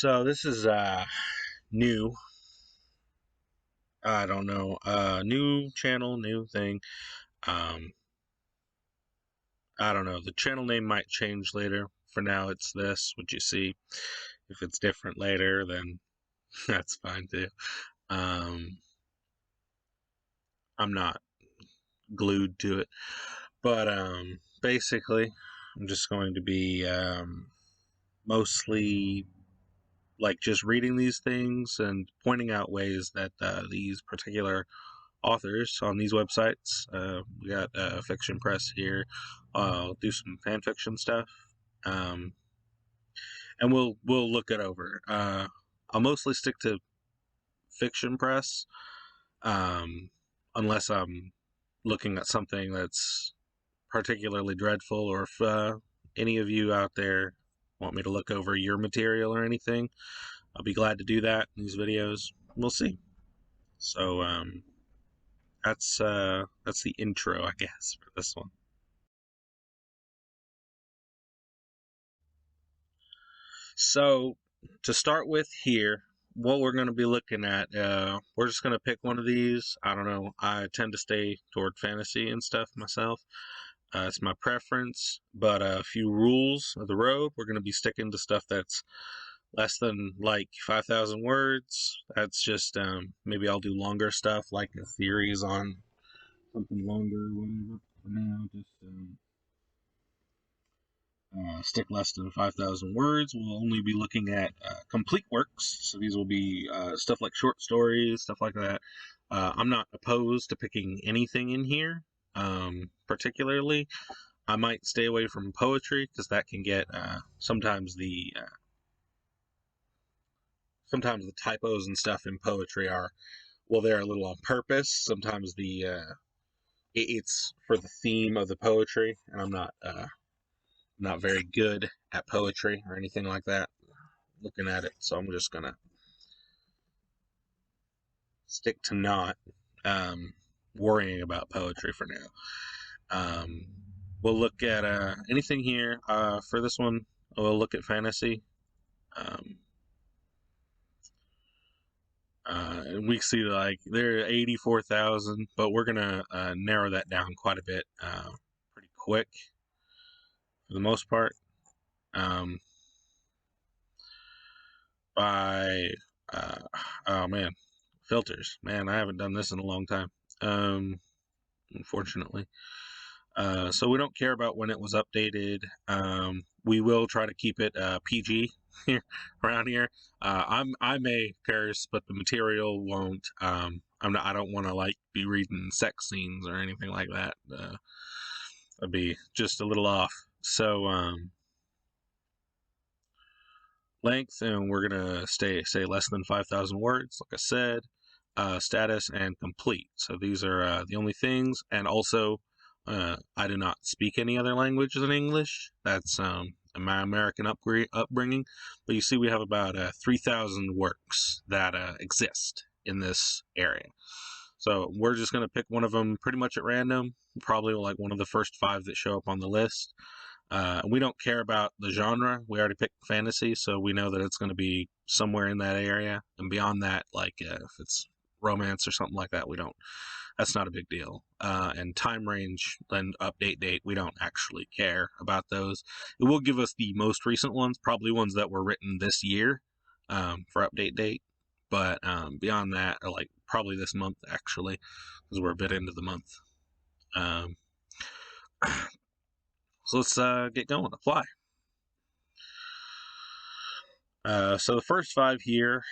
So this is new. I don't know. New channel, new thing. Um, I don't know. The channel name might change later. For now, it's this. What you see. If it's different later, then that's fine too. Um, I'm not glued to it, but basically, I'm just going to be mostly like just reading these things and pointing out ways that these particular authors on these websites. We got Fiction Press here. I'll do some fan fiction stuff, um, and we'll look it over. I'll mostly stick to Fiction Press, um, unless I'm looking at something that's particularly dreadful, or if any of you out there want me to look over your material or anything, I'll be glad to do that in these videos. We'll see. So that's the intro, I guess, for this one. So to start with here, what we're going to be looking at, we're just going to pick one of these. I don't know. I tend to stay toward fantasy and stuff myself. It's my preference, but a few rules of the road. We're going to be sticking to stuff that's less than like 5,000 words. That's just maybe I'll do longer stuff like a series on something longer, whatever. For now, just stick less than 5,000 words. We'll only be looking at complete works. So these will be stuff like short stories, stuff like that. I'm not opposed to picking anything in here, particularly. I might stay away from poetry because that can get sometimes the typos and stuff in poetry are, well, they're a little on purpose. Sometimes it's for the theme of the poetry, and I'm not very good at poetry or anything like that looking at it, so I'm just gonna stick to not worrying about poetry for now. We'll look at anything here. For this one, we'll look at fantasy. And we see like there are 84,000, but we're gonna narrow that down quite a bit pretty quick for the most part. By oh man, filters. Man, I haven't done this in a long time. Unfortunately. So we don't care about when it was updated. We will try to keep it PG here around here. I may curse, but the material won't. I don't want to like be reading sex scenes or anything like that. I'd be just a little off. So length, and we're gonna say less than 5,000 words. Like I said, status and complete. So these are the only things, and also. I do not speak any other language than English. That's my American upbringing. But you see, we have about 3,000 works that exist in this area. So we're just going to pick one of them pretty much at random, probably like one of the first 5 that show up on the list. We don't care about the genre. We already picked fantasy, so we know that it's going to be somewhere in that area. And beyond that, like if it's romance or something like that, we don't. That's not a big deal. And time range and update date, we don't actually care about those. It will give us the most recent ones, probably ones that were written this year for update date. But beyond that, or like probably this month actually, because we're a bit into the month. So let's get going. Apply. So the first 5 here,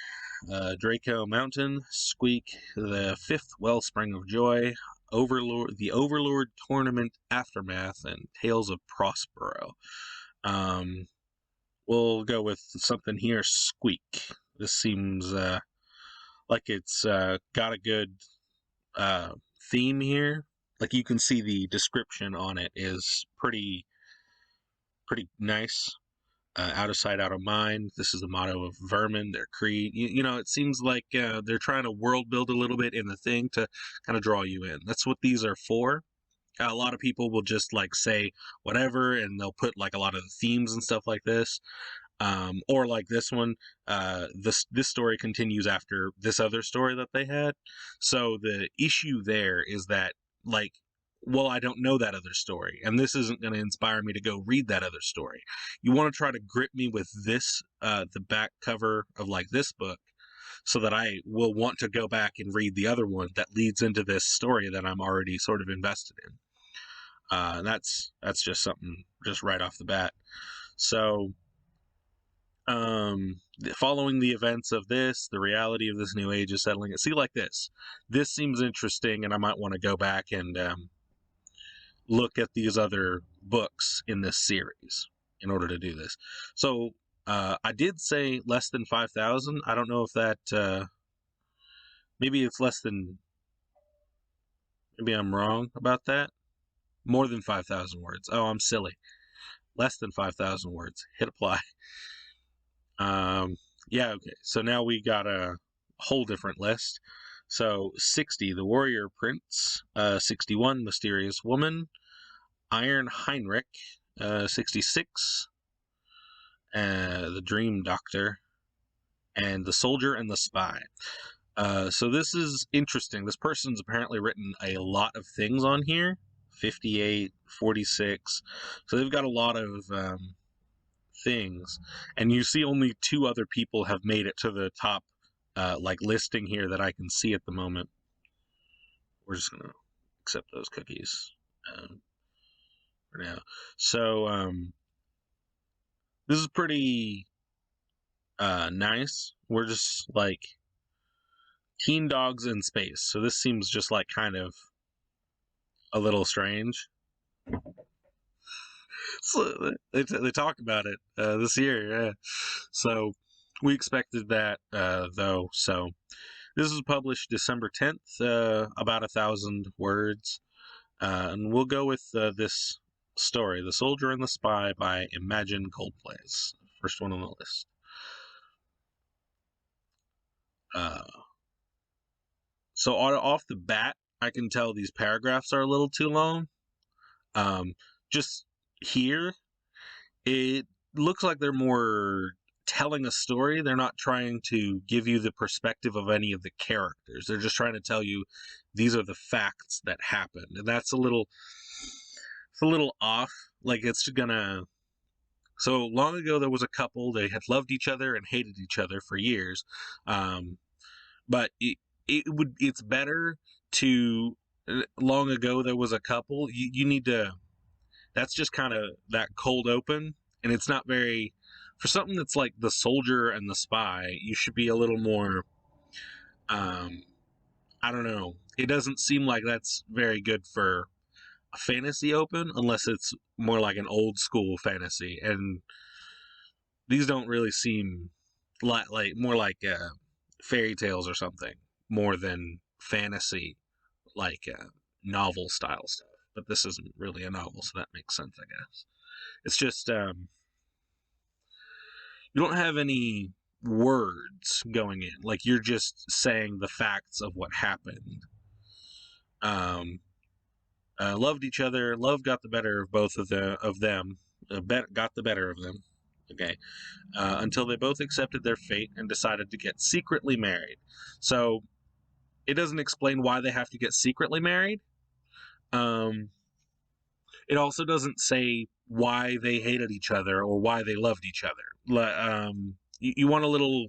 Draco Mountain, Squeak, the 5th Wellspring of Joy, Overlord, the Overlord Tournament Aftermath, and Tales of Prospero. We'll go with something here, Squeak. This seems like it's got a good theme here. Like you can see the description on it is pretty nice. Out of sight, out of mind. This is the motto of Vermin, their creed. You know, it seems like they're trying to world build a little bit in the thing to kind of draw you in. That's what these are for. A lot of people will just like say whatever, and they'll put like a lot of the themes and stuff like this. Or like this one, this story continues after this other story that they had. So the issue there is that, like, well, I don't know that other story, and this isn't going to inspire me to go read that other story. You want to try to grip me with this, the back cover of like this book, so that I will want to go back and read the other one that leads into this story that I'm already sort of invested in. That's just something just right off the bat. So, following the events of this, the reality of this new age is settling it. See, like this. This seems interesting, and I might want to go back and look at these other books in this series in order to do this. So, I did say less than 5,000. I don't know if that. Maybe it's less than. Maybe I'm wrong about that. More than 5,000 words. Oh, I'm silly. Less than 5,000 words. Hit apply. Yeah, okay. So now we got a whole different list. So 60, The Warrior Prince. 61, Mysterious Woman. Iron Heinrich. 66, The Dream Doctor. And The Soldier and the Spy. So this is interesting. This person's apparently written a lot of things on here. 58, 46. So they've got a lot of things, and you see only 2 other people have made it to the top like listing here that I can see at the moment. We're just gonna accept those cookies for now. So this is pretty nice. We're just like teen dogs in space, so this seems just like kind of a little strange. So they talk about it this year, yeah. So we expected that though. So this was published December 10th, about 1,000 words, and we'll go with this story, "The Soldier and the Spy" by Imagine Coldplays, first one on the list. So off the bat, I can tell these paragraphs are a little too long. Just here, it looks like they're more telling a story. They're not trying to give you the perspective of any of the characters. They're just trying to tell you these are the facts that happened, and it's a little off. Like, it's gonna. So long ago, there was a couple. They had loved each other and hated each other for years, but it's better to. Long ago, there was a couple. You need to. That's just kind of that cold open, and it's not very. For something that's like The Soldier and the Spy, you should be a little more. I don't know. It doesn't seem like that's very good for a fantasy open, unless it's more like an old school fantasy, and these don't really seem like more like fairy tales or something, more than fantasy, like novel style stuff. But this isn't really a novel, so that makes sense, I guess. It's just you don't have any words going in. Like, you're just saying the facts of what happened. Loved each other. Love got the better of both of them. Got the better of them. Okay. Until they both accepted their fate and decided to get secretly married. So it doesn't explain why they have to get secretly married. It also doesn't say why they hated each other or why they loved each other. You want a little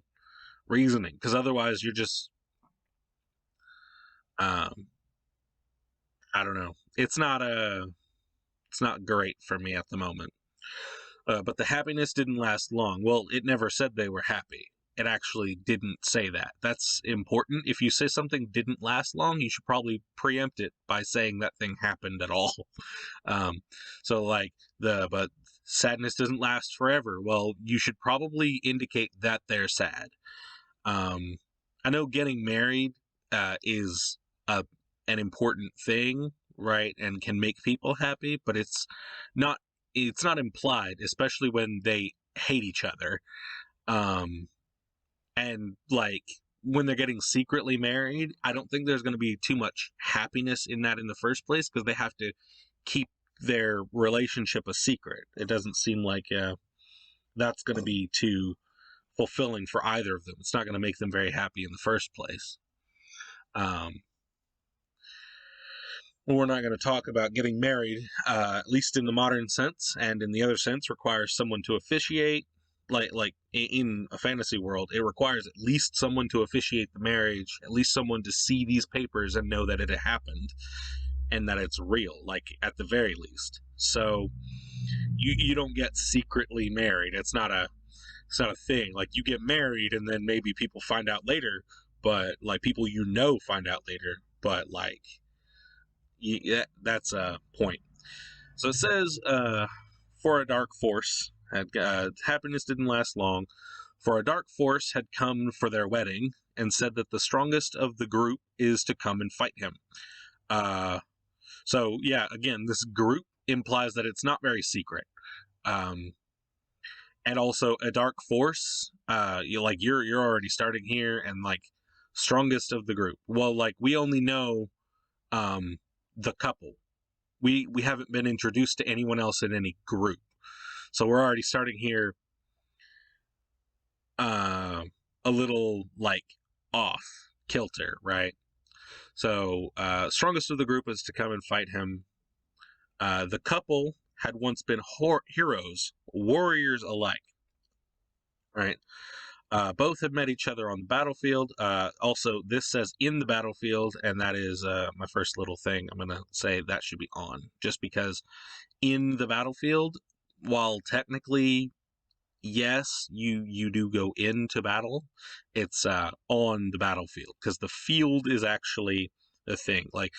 reasoning, because otherwise you're just, I don't know. It's not great for me at the moment. But the happiness didn't last long. Well, it never said they were happy. It actually didn't say that. That's important. If you say something didn't last long, you should probably preempt it by saying that thing happened at all. So like but sadness doesn't last forever. Well, you should probably indicate that they're sad. I know getting married is an important thing, right, and can make people happy, but it's not implied, especially when they hate each other. And like when they're getting secretly married, I don't think there's going to be too much happiness in that in the first place, because they have to keep their relationship a secret. It doesn't seem like that's going to be too fulfilling for either of them. It's not going to make them very happy in the first place. We're not going to talk about getting married, at least in the modern sense, and in the other sense, requires someone to officiate. Like in a fantasy world, it requires at least someone to officiate the marriage, at least someone to see these papers and know that it happened and that it's real, like at the very least. So you don't get secretly married. It's not a thing. Like you get married and then maybe people find out later, but like people find out later, but like that's a point. So it says, for a dark force, happiness didn't last long. For a dark force had come for their wedding and said that the strongest of the group is to come and fight him. So yeah, again, this group implies that it's not very secret. And also a dark force, you're already starting here, and like strongest of the group. Well, like we only know the couple. We haven't been introduced to anyone else in any group. So we're already starting here a little like off kilter, right? So strongest of the group is to come and fight him. The couple had once been heroes, warriors alike, right? Both had met each other on the battlefield. Also, this says in the battlefield, and that is my first little thing. I'm going to say that should be on, just because in the battlefield, while technically, yes, you do go into battle, it's on the battlefield, because the field is actually the thing. Like,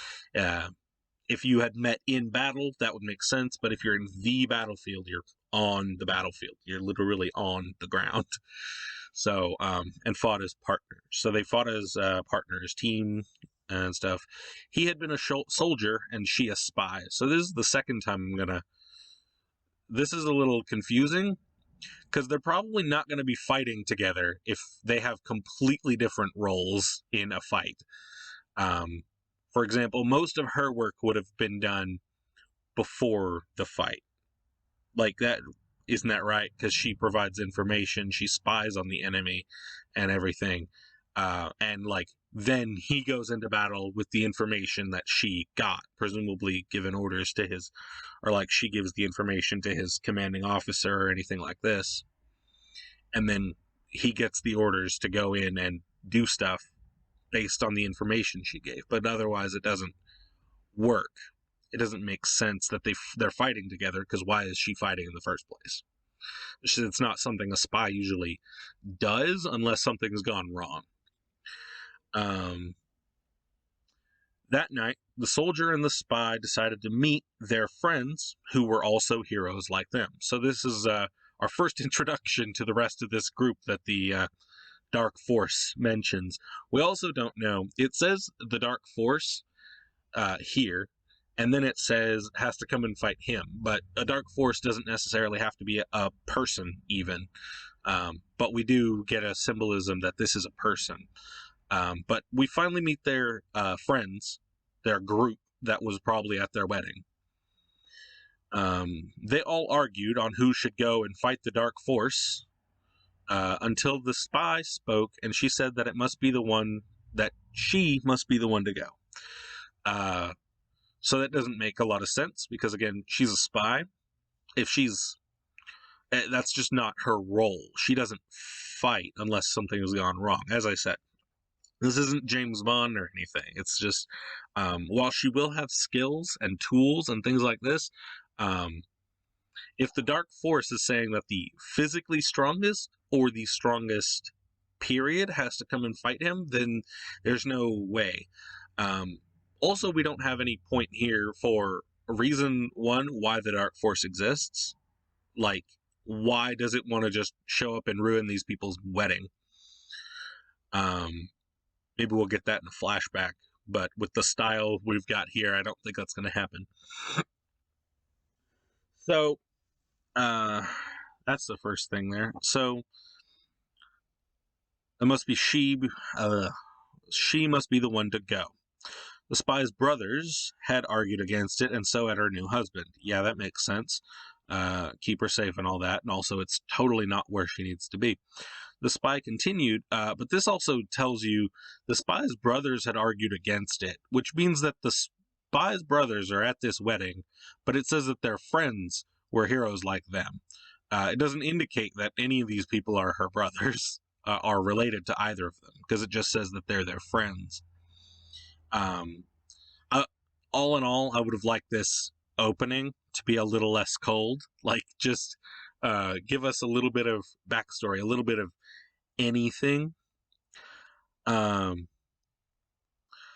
if you had met in battle, that would make sense, but if you're in the battlefield, you're on the battlefield. You're literally on the ground. So, and fought as partners. So they fought as partners, team and stuff. He had been a soldier and she a spy. So this is the second time this is a little confusing, because they're probably not going to be fighting together if they have completely different roles in a fight. For example, most of her work would have been done before the fight. Like that, isn't that right? Because she provides information, she spies on the enemy and everything. And like then he goes into battle with the information that she got, presumably given orders to his, or like she gives the information to his commanding officer or anything like this. And then he gets the orders to go in and do stuff based on the information she gave. But otherwise, it doesn't work. It doesn't make sense that they're fighting together, because why is she fighting in the first place? It's not something a spy usually does unless something's gone wrong. That night, the soldier and the spy decided to meet their friends who were also heroes like them. So this is our first introduction to the rest of this group that the Dark Force mentions. We also don't know. It says the Dark Force here, and then it says has to come and fight him. But a dark force doesn't necessarily have to be a person, even. But we do get a symbolism that this is a person. But we finally meet their friends, their group that was probably at their wedding. They all argued on who should go and fight the dark force until the spy spoke, and she said that she must be the one to go. So that doesn't make a lot of sense, because again, she's a spy. That's just not her role. She doesn't fight unless something has gone wrong. As I said, this isn't James Bond or anything. It's just, while she will have skills and tools and things like this, if the Dark Force is saying that the physically strongest or the strongest period has to come and fight him, then there's no way. Also, we don't have any point here for reason one, why the Dark Force exists. Like, why does it want to just show up and ruin these people's wedding? Maybe we'll get that in a flashback, but with the style we've got here, I don't think that's going to happen. So, that's the first thing there. So, it must be she must be the one to go. The spy's brothers had argued against it, and so had her new husband. Yeah, that makes sense. keep her safe and all that. And also, it's totally not where she needs to be. The spy continued, but this also tells you the spy's brothers had argued against it, which means that the spy's brothers are at this wedding, but it says that their friends were heroes like them. It doesn't indicate that any of these people are her brothers, are related to either of them, because it just says that they're their friends. Um, all in all, I would have liked this opening to be a little less cold. Like, just give us a little bit of backstory, a little bit of anything.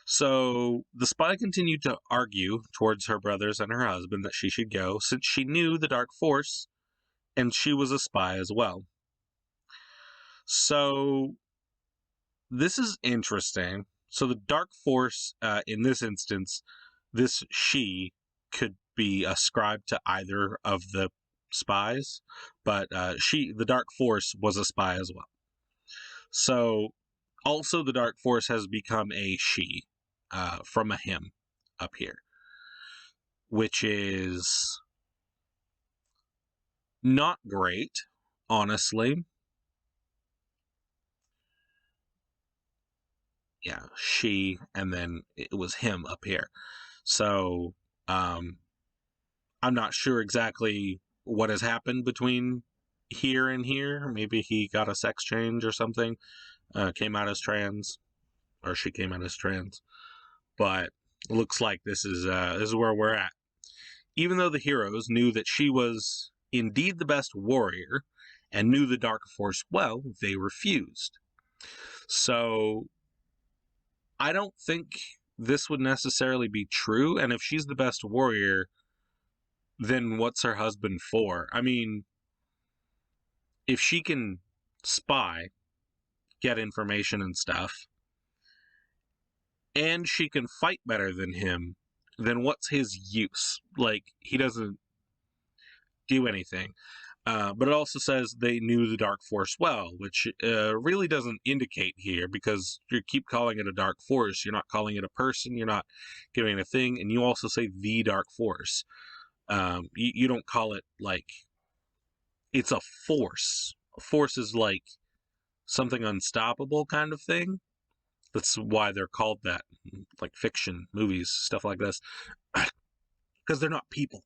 So the spy continued to argue towards her brothers and her husband that she should go, since she knew the dark force, and she was a spy as well. So this is interesting. So the dark force, in this instance, this she could be ascribed to either of the spies, but the dark force was a spy as well. So also the dark force has become a she, from a him up here, which is not great, honestly. Yeah, she, and then it was him up here. So I'm not sure exactly what has happened between here and here. Maybe he got a sex change or something, came out as trans, or she came out as trans. But it looks like this is where we're at. Even though the heroes knew that she was indeed the best warrior and knew the dark force well, they refused. So I don't think this would necessarily be true. And if she's the best warrior, then what's her husband for? I mean, if she can spy, get information and stuff, and she can fight better than him, then what's his use? Like, he doesn't do anything. But it also says they knew the dark force well, which really doesn't indicate here, because you keep calling it a dark force. You're not calling it a person. You're not giving it a thing. And you also say the dark force. You don't call it like it's a force. A force is like something unstoppable kind of thing. That's why they're called that, like fiction, movies, stuff like this, because they're not people.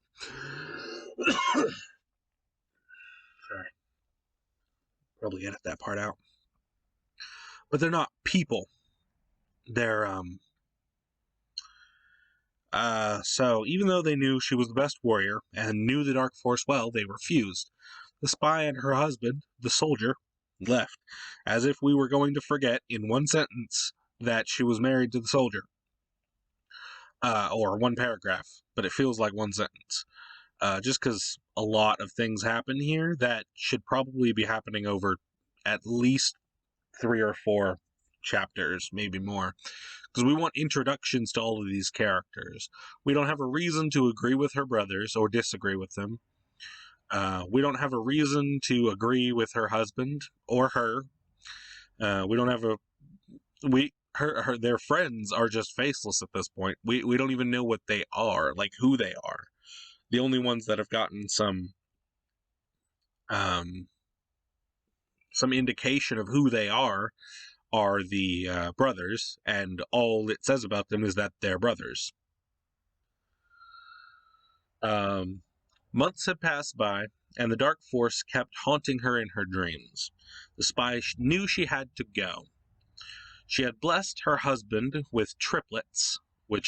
Sorry. Probably edit that part out. But they're not people. They're so even though they knew she was the best warrior and knew the dark force well, they refused. The spy and her husband, the soldier, left, as if we were going to forget in one sentence that she was married to the soldier. Or one paragraph, but it feels like one sentence. Just because a lot of things happen here that should probably be happening over at least 3 or 4 chapters, maybe more. Because we want introductions to all of these characters. We don't have a reason to agree with her brothers or disagree with them. We don't have a reason to agree with her husband or her. We don't have their friends are just faceless at this point. We don't even know what they are, like who they are. The only ones that have gotten some indication of who they are the brothers, and all it says about them is that they're brothers. Months had passed by, and the dark force kept haunting her in her dreams. The spy knew she had to go. She had blessed her husband with triplets, and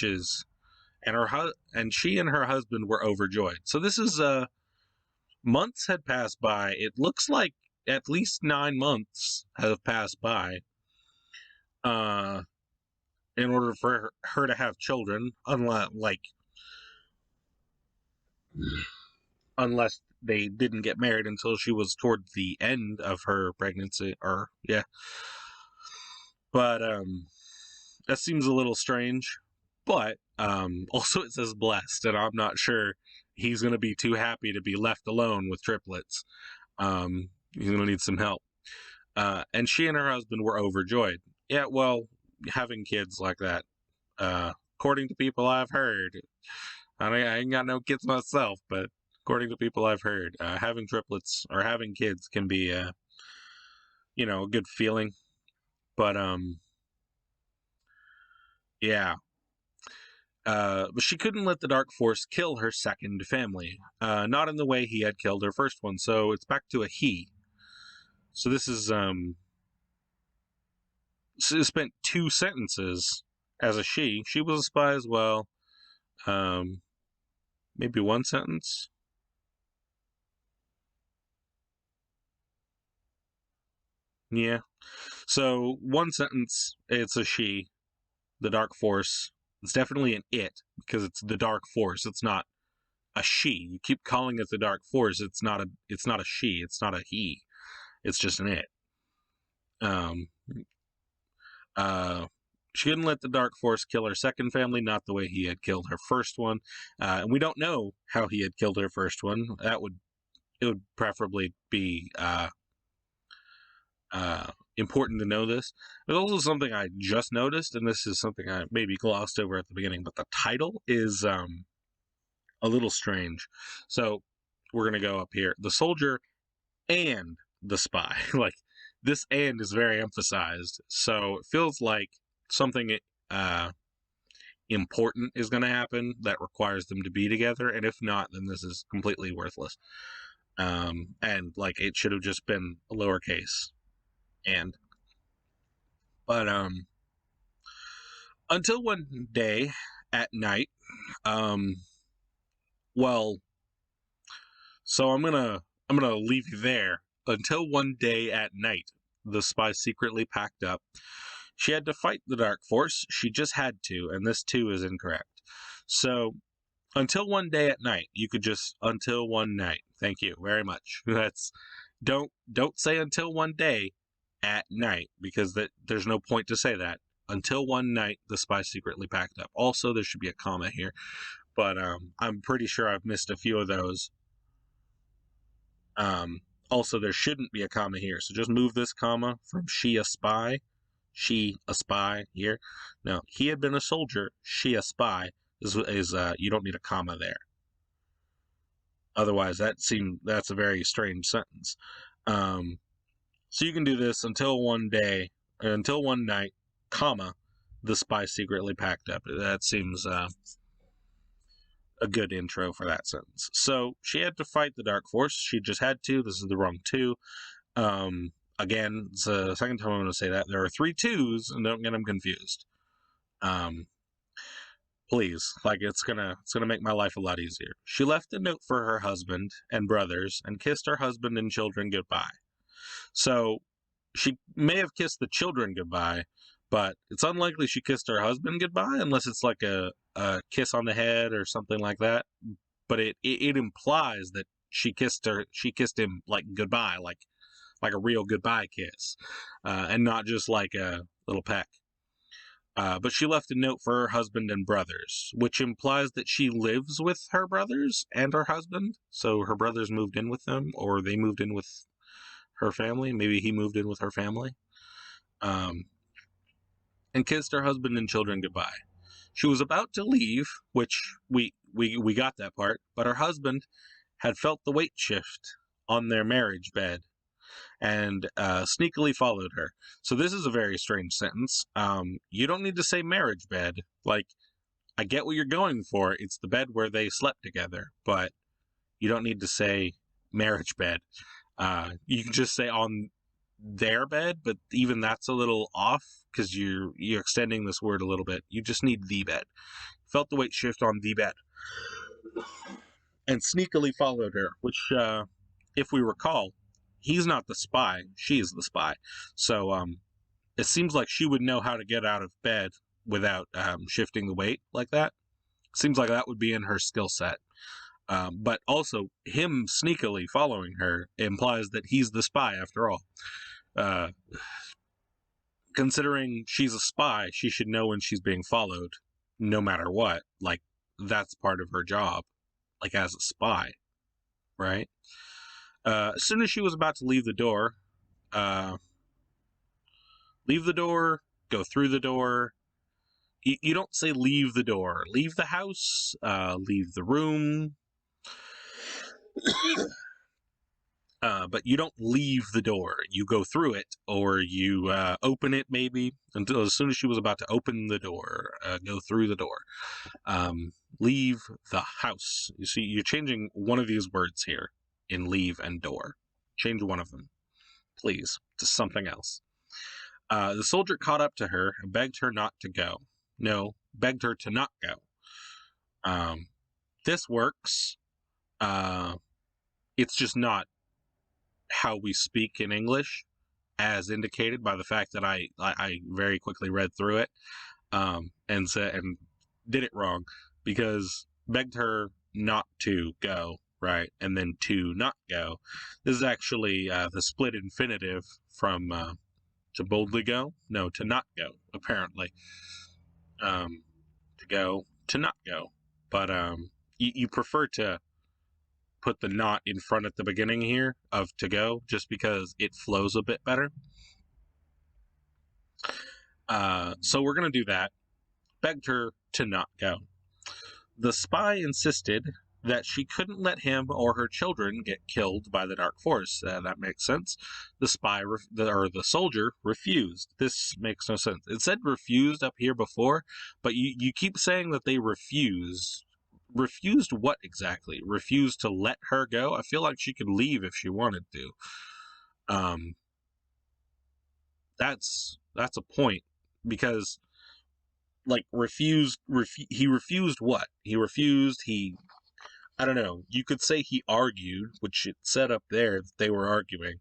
she and her husband were overjoyed. So this is months had passed by. It looks like at least 9 months have passed by. In order for her to have children, unless they didn't get married until she was toward the end of her pregnancy, but that seems a little strange. But also it says blessed, and I'm not sure he's going to be too happy to be left alone with triplets. He's going to need some help. And she and her husband were overjoyed. Yeah, well, having kids like that, according to people I've heard, I ain't got no kids myself, but according to people I've heard. Having triplets or having kids can be, a good feeling. But yeah. But she couldn't let the dark force kill her second family. Not in the way he had killed her first one. So it's back to a he. So this is she spent 2 sentences as a she. She was a spy as well. Maybe 1 sentence. Yeah. So 1 sentence, it's a she. The dark force. It's definitely an it because it's the dark force. It's not a she. You keep calling it the dark force. It's not a she. It's not a he. It's just an it. Um, she couldn't let the dark force kill her second family, not the way he had killed her first one. And we don't know how he had killed her first one. It would preferably be important to know this. There's also something I just noticed, and this is something I maybe glossed over at the beginning, but the title is a little strange. So we're gonna go up here. The soldier and the spy. Like this and is very emphasized. So it feels like something important is going to happen that requires them to be together. And if not, then this is completely worthless. And like it should have just been a lowercase and. But until one day at night, um, well, so I'm gonna leave you there. Until one day at night, the spy secretly packed up. She had to fight the dark force. She just had to, and this too is incorrect. So until one day at night, you could just until one night. Thank you very much. That's don't say until one day at night because there's no point to say that. Until one night, the spy secretly packed up. Also, there should be a comma here, but I'm pretty sure I've missed a few of those. Also, there shouldn't be a comma here, so just move this comma from she a spy here. No, he had been a soldier, she a spy is you don't need a comma there. Otherwise, that's a very strange sentence. So you can do this until one night, comma, the spy secretly packed up. That seems a good intro for that sentence. So she had to fight the dark force. She just had to. This is the wrong 2. Again, it's the second time I'm going to say that. There are 3 2s, and don't get them confused. Please, like it's gonna make my life a lot easier. She left a note for her husband and brothers and kissed her husband and children goodbye. So she may have kissed the children goodbye, but it's unlikely she kissed her husband goodbye unless it's like a kiss on the head or something like that. But it implies that she kissed him like goodbye, like a real goodbye kiss, and not just like a little peck. But she left a note for her husband and brothers, which implies that she lives with her brothers and her husband. So her brothers moved in with them, or they moved in with her family. Maybe he moved in with her family. And kissed her husband and children goodbye. She was about to leave, which we got that part, but her husband had felt the weight shift on their marriage bed and sneakily followed her. So this is a very strange sentence. You don't need to say marriage bed. Like, I get what you're going for. It's the bed where they slept together, but you don't need to say marriage bed. You can just say on their bed, but even that's a little off because you're extending this word a little bit. You just need the bed. Felt the weight shift on the bed and sneakily followed her, which, if we recall, he's not the spy, she is the spy. So it seems like she would know how to get out of bed without shifting the weight like that. Seems like that would be in her skill set. But also, him sneakily following her implies that he's the spy after all. Considering she's a spy, she should know when she's being followed, no matter what. Like, that's part of her job, like as a spy, right? As soon as she was about to leave the door, go through the door. You don't say leave the door. Leave the house, leave the room. But you don't leave the door. You go through it, or you open it maybe until as soon as she was about to open the door, go through the door. Leave the house. You see, you're changing one of these words here in leave and door. Change one of them, please, to something else. The soldier caught up to her and begged her not to go. No, begged her to not go. This works. It's just not how we speak in English, as indicated by the fact that I very quickly read through it, and did it wrong, because begged her not to go, right, and then to not go. This is actually the split infinitive from to boldly go, no, to not go, apparently. To go, to not go, but you prefer to put the not in front at the beginning here of to go, just because it flows a bit better. So we're going to do that. Begged her to not go. The spy insisted that she couldn't let him or her children get killed by the dark force. That makes sense. The spy, or the soldier, refused. This makes no sense. It said refused up here before, but you keep saying that they refused. Refused what exactly? Refused to let her go? I feel like she could leave if she wanted to. That's a point, because like he refused what? I don't know. You could say he argued, which it said up there that they were arguing,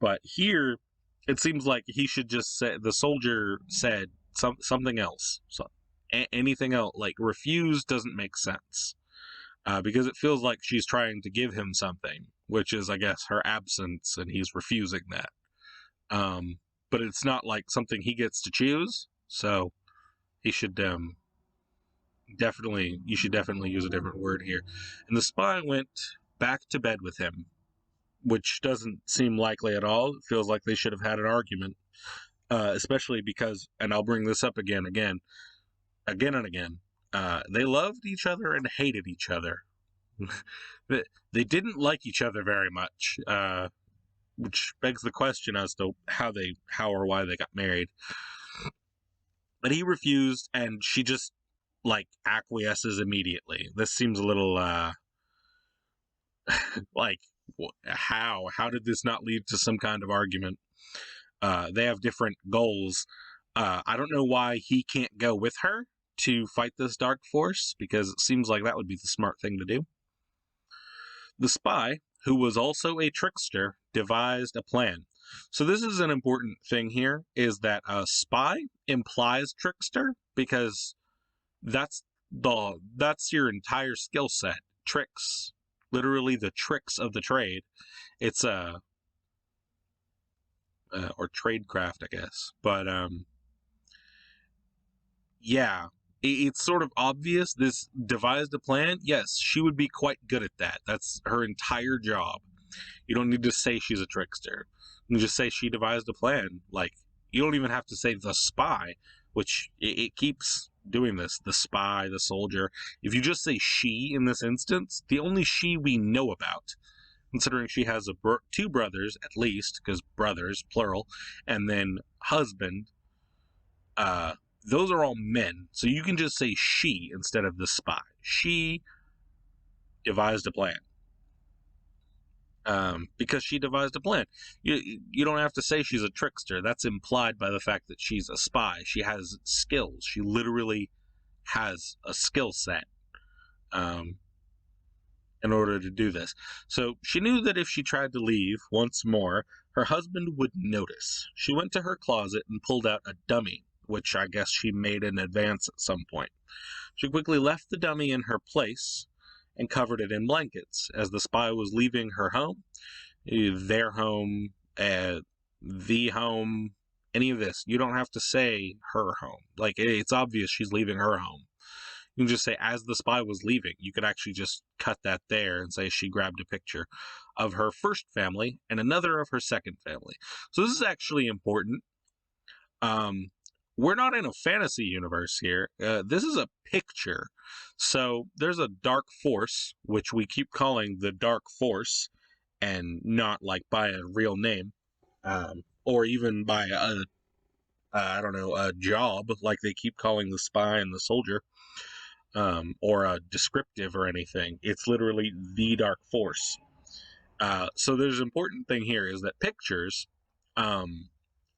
but here it seems like he should just say, the soldier said something else. So anything else, like refuse, doesn't make sense, because it feels like she's trying to give him something, which is, I guess, her absence, and he's refusing that. But it's not like something he gets to choose, so he should you should definitely use a different word here. And the spy went back to bed with him, which doesn't seem likely at all. It feels like they should have had an argument, especially because, and I'll bring this up again and again, they loved each other and hated each other. They didn't like each other very much, which begs the question as to how or why they got married. But he refused, and she just like acquiesces immediately. This seems a little like, how did this not lead to some kind of argument? They have different goals. I don't know why he can't go with her to fight this dark force, because it seems like that would be the smart thing to do. The spy, who was also a trickster, devised a plan. So this is an important thing here, is that a spy implies trickster, because that's your entire skill set. Tricks, literally the tricks of the trade. It's or tradecraft, I guess. But yeah, it's sort of obvious. This devised a plan. Yes, she would be quite good at that. That's her entire job. You don't need to say she's a trickster. You can just say she devised a plan. Like, you don't even have to say the spy, which it keeps doing this. The spy, the soldier. If you just say she in this instance, the only she we know about, considering she has two brothers at least, because brothers, plural, and then husband, those are all men. So you can just say she instead of the spy. She devised a plan. Because she devised a plan. You don't have to say she's a trickster. That's implied by the fact that she's a spy. She has skills. She literally has a skill set in order to do this. So she knew that if she tried to leave once more, her husband would notice. She went to her closet and pulled out a dummy, which I guess she made in advance at some point. She quickly left the dummy in her place and covered it in blankets. As the spy was leaving her home, their home, the home, any of this, you don't have to say her home. Like, it's obvious she's leaving her home. You can just say, as the spy was leaving. You could actually just cut that there and say she grabbed a picture of her first family and another of her second family. So this is actually important. we're not in a fantasy universe here. This is a picture. So there's a dark force, which we keep calling the dark force, and not like by a real name, or even by a I don't know, a job like they keep calling the spy and the soldier, or a descriptive or anything. It's literally the dark force. So there's an important thing here is that pictures,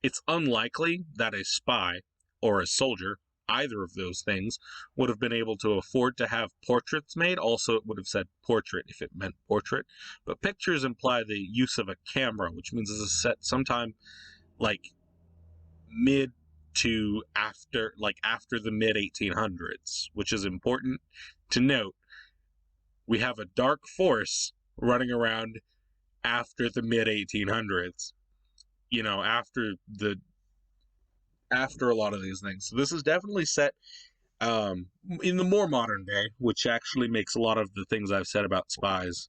it's unlikely that a spy or a soldier, either of those things, would have been able to afford to have portraits made. Also, it would have said portrait if it meant portrait. But pictures imply the use of a camera, which means it's set sometime like mid to after, like after the mid 1800s, which is important to note. We have a dark force running around after the mid 1800s, you know, after a lot of these things. So this is definitely set in the more modern day, which actually makes a lot of the things I've said about spies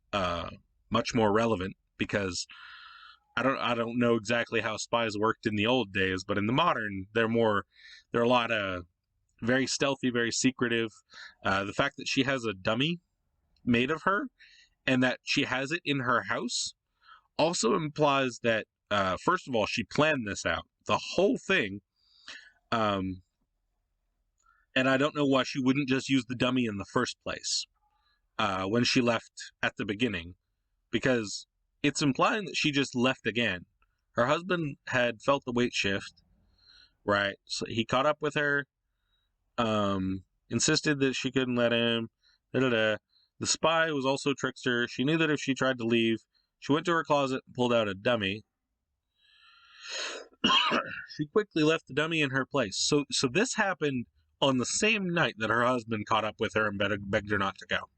much more relevant, because I don't know exactly how spies worked in the old days, but in the modern they're a lot of very stealthy, very secretive. The fact that she has a dummy made of her and that she has it in her house also implies that, first of all, she planned this out, the whole thing. Um, and I don't know why she wouldn't just use the dummy in the first place when she left at the beginning, because it's implying that she just left again. Her husband had felt the weight shift, right? So he caught up with her, insisted that she couldn't let him. Da, da, da. The spy was also a trickster. She knew that if she tried to leave, she went to her closet and pulled out a dummy. She quickly left the dummy in her place. So this happened on the same night that her husband caught up with her and begged her not to go.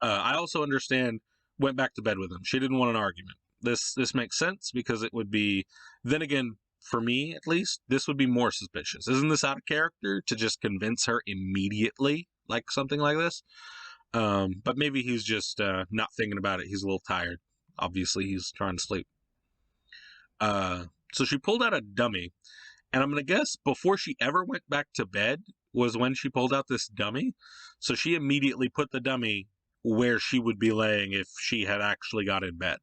I also understand, went back to bed with him. She didn't want an argument. This makes sense, because it would be, then again, for me at least, this would be more suspicious. Isn't this out of character to just convince her immediately, like something like this? But maybe he's just not thinking about it. He's a little tired. Obviously, he's trying to sleep. So she pulled out a dummy, and I'm going to guess before she ever went back to bed was when she pulled out this dummy. So she immediately put the dummy where she would be laying if she had actually got in bed.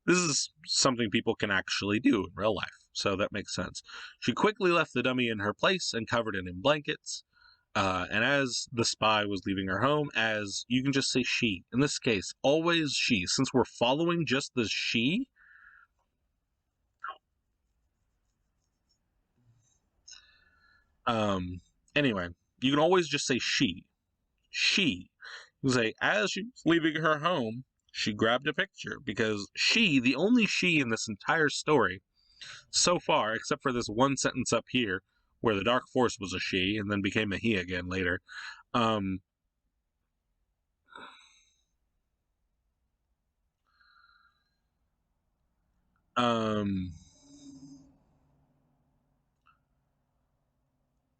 This is something people can actually do in real life, so that makes sense. She quickly left the dummy in her place and covered it in blankets. And as the spy was leaving her home, as you can just say she, in this case, always she, since we're following just the she. Anyway, you can always just say she. She. You say, as she was leaving her home, she grabbed a picture, because she, the only she in this entire story so far, except for this one sentence up here where the dark force was a she and then became a he again later. Um, um,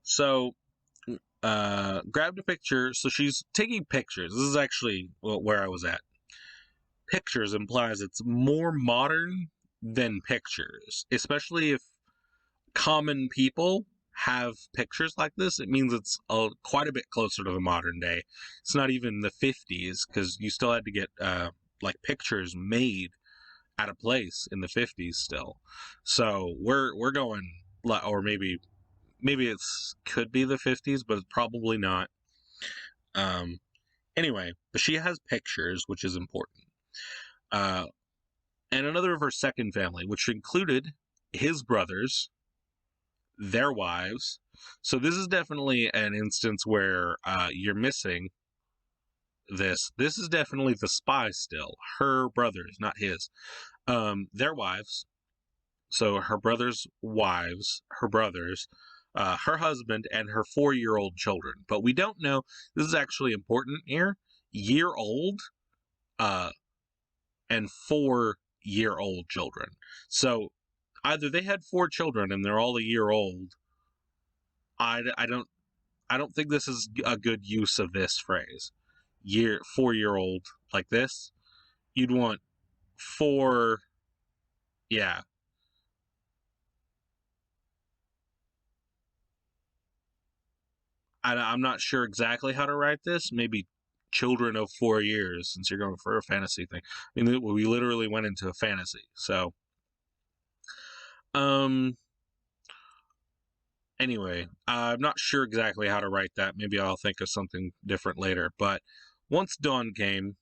so grabbed a picture. So she's taking pictures. This is actually where I was at. Pictures implies it's more modern than pictures, especially if common people have pictures like this. It means it's quite a bit closer to the modern day. It's not even the 50s, because you still had to get like pictures made at a place in the 50s still. So we're going, or maybe it's could be the 50s, but it's probably not. Um, anyway, but she has pictures, which is important. Uh, and another of her second family, which included his brothers, their wives. So this is definitely an instance where you're missing this. This is definitely the spy still. Her brothers, not his. Their wives. So her brother's wives, her brothers, her husband, and her 4-year-old children. But we don't know. This is actually important here. Year old, and 4-year-old children. So either they had 4 children and they're all a year old. I don't think this is a good use of this phrase. 4-year-old like this. You'd want 4. Yeah. I'm not sure exactly how to write this. Maybe children of 4 years, since you're going for a fantasy thing. I mean, we literally went into a fantasy. So, um, anyway, I'm not sure exactly how to write that. Maybe I'll think of something different later. But once dawn came,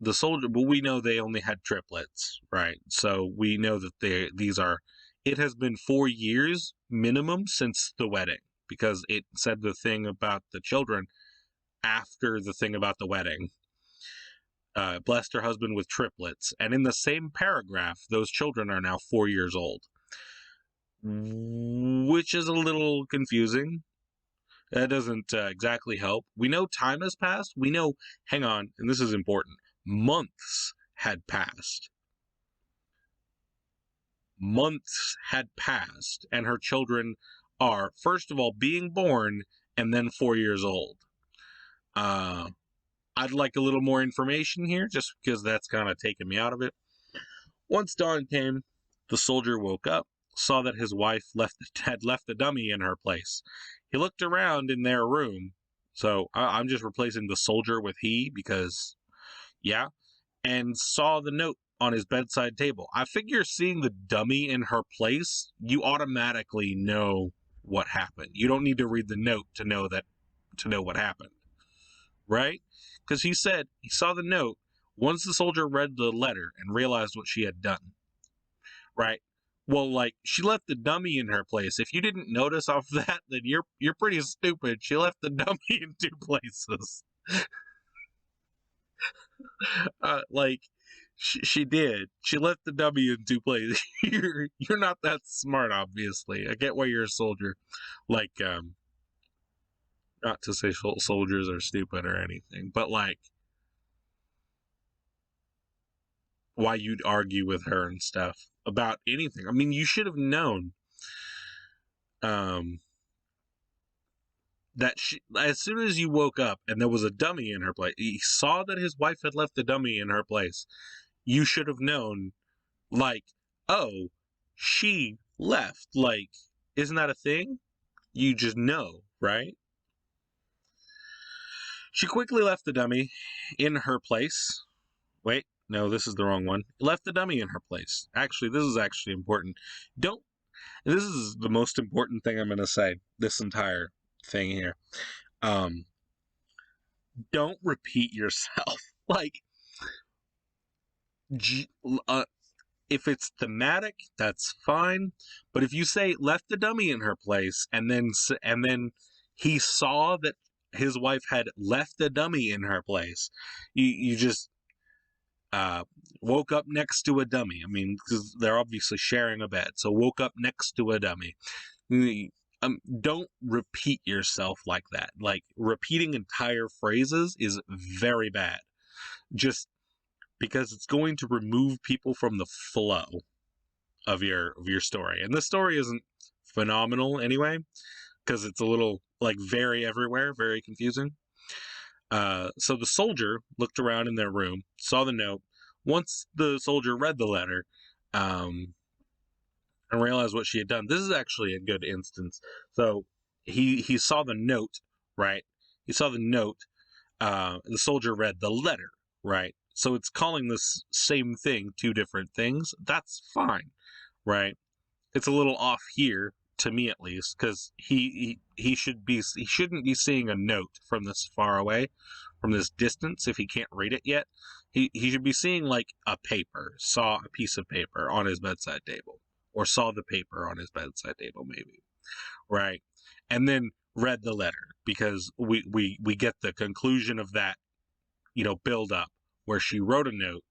the soldier, well, we know they only had triplets, right? So we know that these are, it has been 4 years minimum since the wedding, because it said the thing about the children after the thing about the wedding. Blessed her husband with triplets. And in the same paragraph, those children are now 4 years old, which is a little confusing. That doesn't exactly help. We know time has passed. We know, hang on, and this is important, months had passed. Months had passed, and her children are, first of all, being born and then 4 years old. I'd like a little more information here, just because that's kind of taken me out of it. Once dawn came, the soldier woke up, saw that his wife had left the dummy in her place. He looked around in their room, so I'm just replacing the soldier with he, because, yeah, and saw the note on his bedside table. I figure seeing the dummy in her place, you automatically know what happened. You don't need to read the note to know what happened, right? Because he said he saw the note once the soldier read the letter and realized what she had done, right? Well, like, she left the dummy in her place. If you didn't notice off that, then you're pretty stupid. She left the dummy in two places. Like, she did. She left the dummy in two places. You're not that smart, obviously. I get why you're a soldier. Like, not to say soldiers are stupid or anything, but like, why you'd argue with her and stuff about anything. I mean, you should have known that as soon as you woke up and there was a dummy in her place, he saw that his wife had left the dummy in her place. You should have known, like, oh, she left. Like, isn't that a thing? You just know, right? She quickly left the dummy in her place. Wait, no, this is the wrong one. Left the dummy in her place. Actually, this is actually important. Don't, this is the most important thing I'm going to say, this entire thing here. Don't repeat yourself. Like, if it's thematic, that's fine. But if you say left the dummy in her place, and then he saw that his wife had left the dummy in her place, you just woke up next to a dummy. I mean, because they're obviously sharing a bed, so woke up next to a dummy. Don't repeat yourself like that. Like, repeating entire phrases is very bad. Just because it's going to remove people from the flow of your story. And the story isn't phenomenal anyway, because it's a little, like, very everywhere, very confusing. So the soldier looked around in their room, saw the note. Once the soldier read the letter, and realized what she had done. This is actually a good instance. So he saw the note, right? He saw the note. The soldier read the letter, right? So it's calling this same thing two different things. That's fine, right? It's a little off here, to me at least, because he shouldn't be seeing a note from this far away, from this distance, if he can't read it yet. He should be seeing, like, a paper, saw a piece of paper on his bedside table, or saw the paper on his bedside table, maybe, right? And then read the letter, because we get the conclusion of that, build up, where she wrote a note,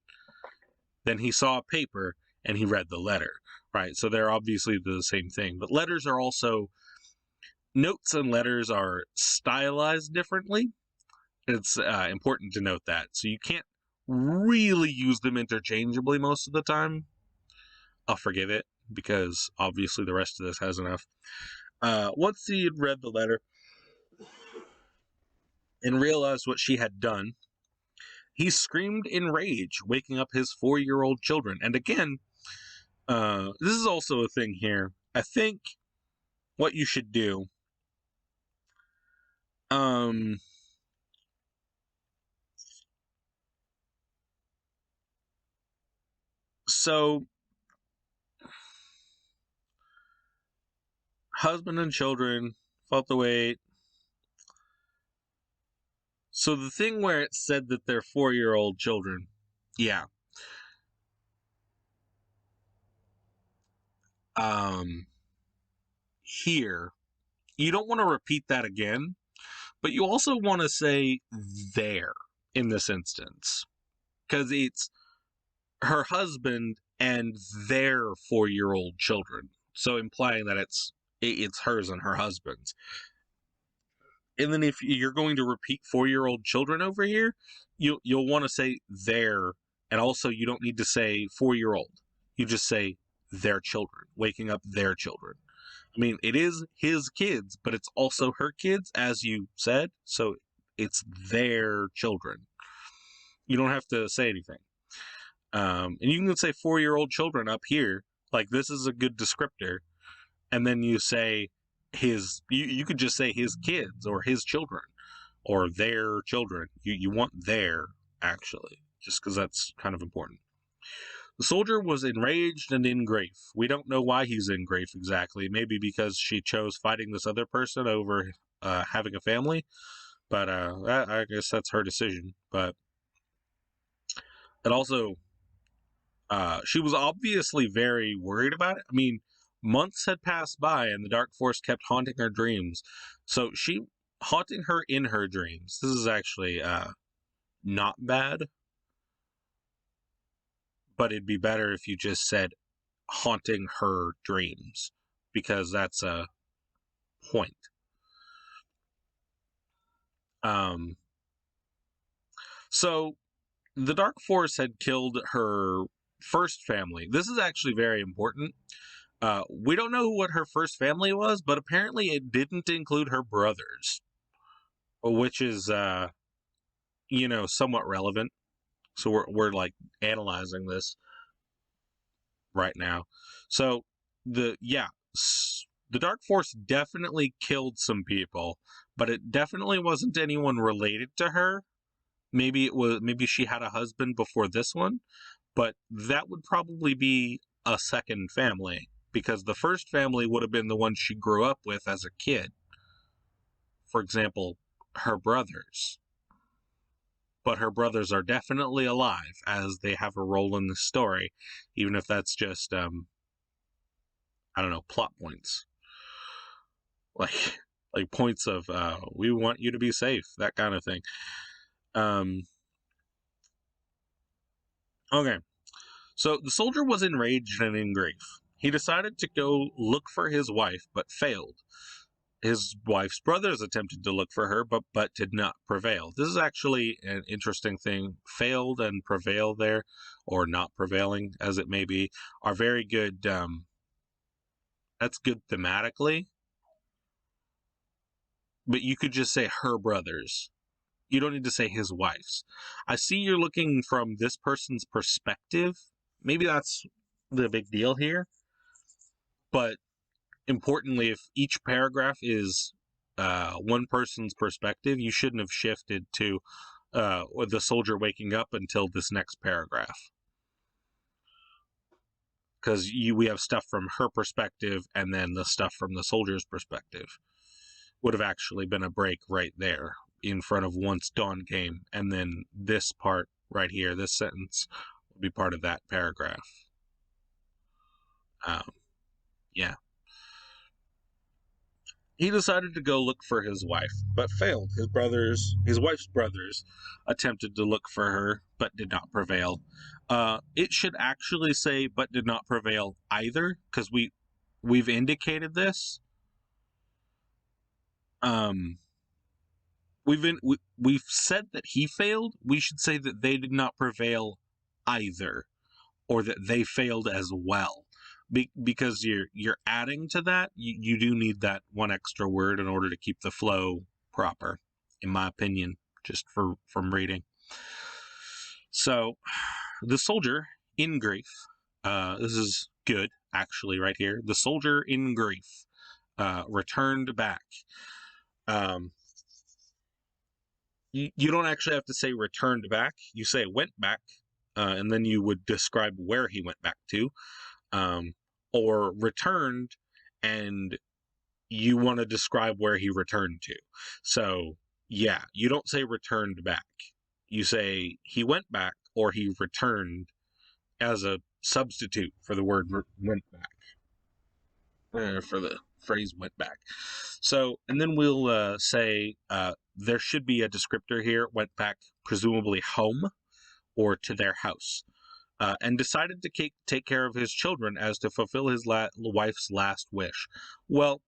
then he saw a paper, and he read the letter, right? So they're obviously the same thing. But letters are also, notes and letters are stylized differently. It's important to note that. So you can't really use them interchangeably most of the time. I'll forgive it, because obviously the rest of this has enough. Once he had read the letter and realized what she had done, he screamed in rage, waking up his 4-year-old children. And again, this is also a thing here. I think what you should do, Um, so husband and children felt the weight. So the thing where it said that they're 4-year-old children, yeah. Um, here, you don't want to repeat that again, but you also want to say there in this instance because it's her husband and their 4-year-old children. So implying that it's hers and her husband's. And then if you're going to repeat 4-year-old children over here, you'll want to say their, and also you don't need to say 4-year-old. You just say their children, waking up their children. I mean, it is his kids, but it's also her kids, as you said. So it's their children. You don't have to say anything. And you can say 4-year-old children up here. Like, this is a good descriptor. And then you say you could just say his kids or his children or their children. You want their, actually, just because that's kind of important. The soldier was enraged and in grief. We don't know why he's in grief exactly. Maybe because she chose fighting this other person over having a family. But I guess that's her decision. But it also, she was obviously very worried about it. I mean, months had passed by and the dark force kept haunting her dreams. So she haunting her in her dreams. This is actually not bad. But it'd be better if you just said haunting her dreams, because that's a point. Um, so the Dark Force had killed her first family. This is actually very important. We don't know what her first family was, but apparently it didn't include her brothers, which is, somewhat relevant. So we're like analyzing this right now. So the Dark Force definitely killed some people, but it definitely wasn't anyone related to her. Maybe she had a husband before this one, but that would probably be a second family because the first family would have been the one she grew up with as a kid. For example, her brothers. But her brothers are definitely alive as they have a role in the story, even if that's just I don't know, plot points. Like like points of we want you to be safe, that kind of thing. Um okay. So the soldier was enraged and in grief. He decided to go look for his wife, but failed. His wife's brothers attempted to look for her, but did not prevail. This is actually an interesting thing. Failed and prevail there, or not prevailing, as it may be, are very good. That's good thematically. But you could just say her brothers. You don't need to say his wife's. I see you're looking from this person's perspective. Maybe that's the big deal here. But importantly, if each paragraph is one person's perspective, you shouldn't have shifted to the soldier waking up until this next paragraph. Because we have stuff from her perspective and then the stuff from the soldier's perspective. Would have actually been a break right there in front of once dawn came, and then this part right here, this sentence, would be part of that paragraph. Yeah. He decided to go look for his wife, but failed. His wife's brothers, attempted to look for her, but did not prevail. It should actually say, but did not prevail either, because we've indicated this. Um, we've said that he failed. We should say that they did not prevail either, or that they failed as well. Because you're adding to that, you do need that one extra word in order to keep the flow proper, in my opinion, just from reading. So the soldier in grief, this is good actually right here. The soldier in grief returned back. Um, you don't actually have to say returned back. You say went back, and then you would describe where he went back to, um, or returned, and you want to describe where he returned to. So, yeah, you don't say returned back. You say he went back or he returned as a substitute for the word went back, for the phrase went back. So, and then we'll say there should be a descriptor here, went back presumably home or to their house. And decided to take care of his children as to fulfill his wife's last wish. Well,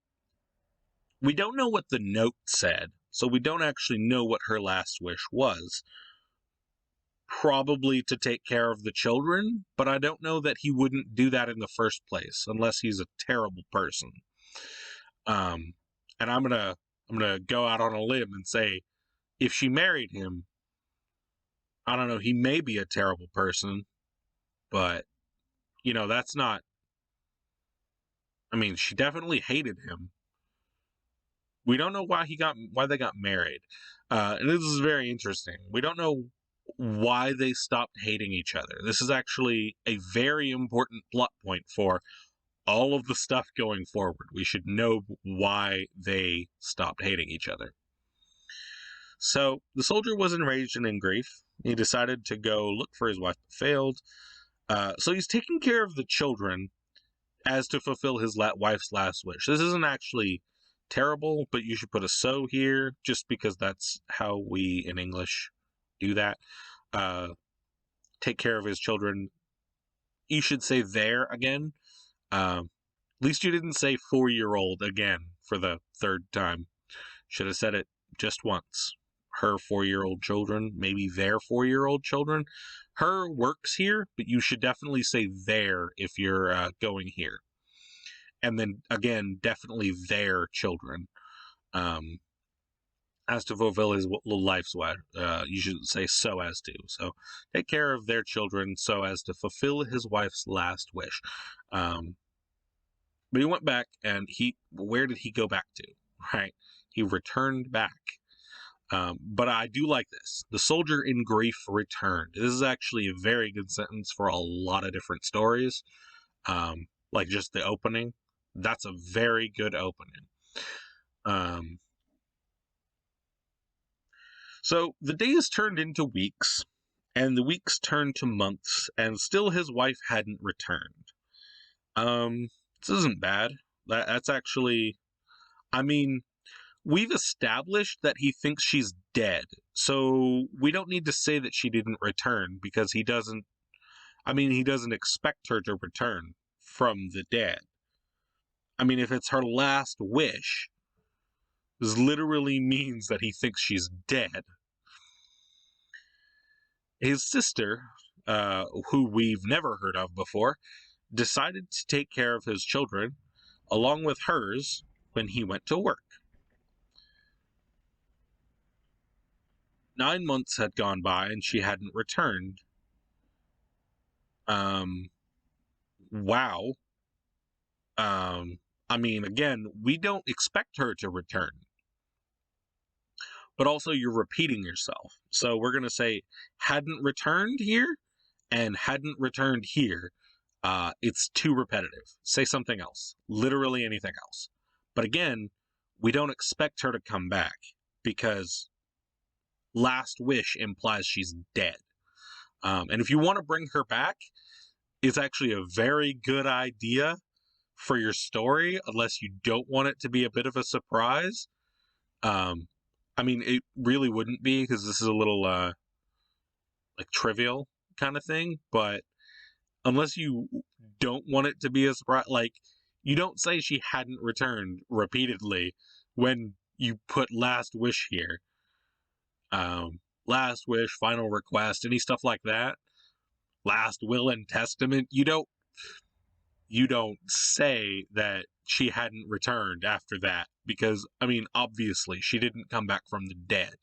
we don't know what the note said, so we don't actually know what her last wish was. Probably to take care of the children, but I don't know that he wouldn't do that in the first place unless he's a terrible person. And I'm gonna go out on a limb and say, if she married him, I don't know, he may be a terrible person, but that's not. I mean, she definitely hated him. We don't know why they got married, and this is very interesting. We don't know why they stopped hating each other. This is actually a very important plot point for all of the stuff going forward. We should know why they stopped hating each other. So the soldier was enraged and in grief. He decided to go look for his wife, but failed. So he's taking care of the children as to fulfill his wife's last wish. This isn't actually terrible, but you should put a so here just because that's how we in English do that. Take care of his children. You should say there again. At least you didn't say 4-year-old again for the third time. Should have said it just once. Her 4-year-old children, maybe their 4-year-old children. Her works here, but you should definitely say there if you're going here. And then again, definitely their children. As to fulfill his life's wish, you should say so as to. So take care of their children so as to fulfill his wife's last wish. But he went back, and where did he go back to? Right, he returned back. But I do like this. The soldier in grief returned. This is actually a very good sentence for a lot of different stories. Like just the opening. That's a very good opening. So the days turned into weeks, and the weeks turned to months, and still his wife hadn't returned. This isn't bad. That's actually, I mean, we've established that he thinks she's dead, so we don't need to say that she didn't return because he doesn't expect her to return from the dead. I mean, if it's her last wish, this literally means that he thinks she's dead. His sister, who we've never heard of before, decided to take care of his children along with hers when he went to work. 9 months had gone by and she hadn't returned. Wow. I mean, again, we don't expect her to return. But also, you're repeating yourself. So we're going to say hadn't returned here and hadn't returned here. It's too repetitive. Say something else. Literally anything else. But again, we don't expect her to come back because last wish implies she's dead. And if you want to bring her back, it's actually a very good idea for your story, unless you don't want it to be a bit of a surprise. I mean, it really wouldn't be because this is a little like trivial kind of thing. But unless you don't want it to be a surprise, like you don't say she hadn't returned repeatedly when you put last wish here. Last wish, final request, any stuff like that. Last will and testament. You don't say that she hadn't returned after that because, I mean, obviously she didn't come back from the dead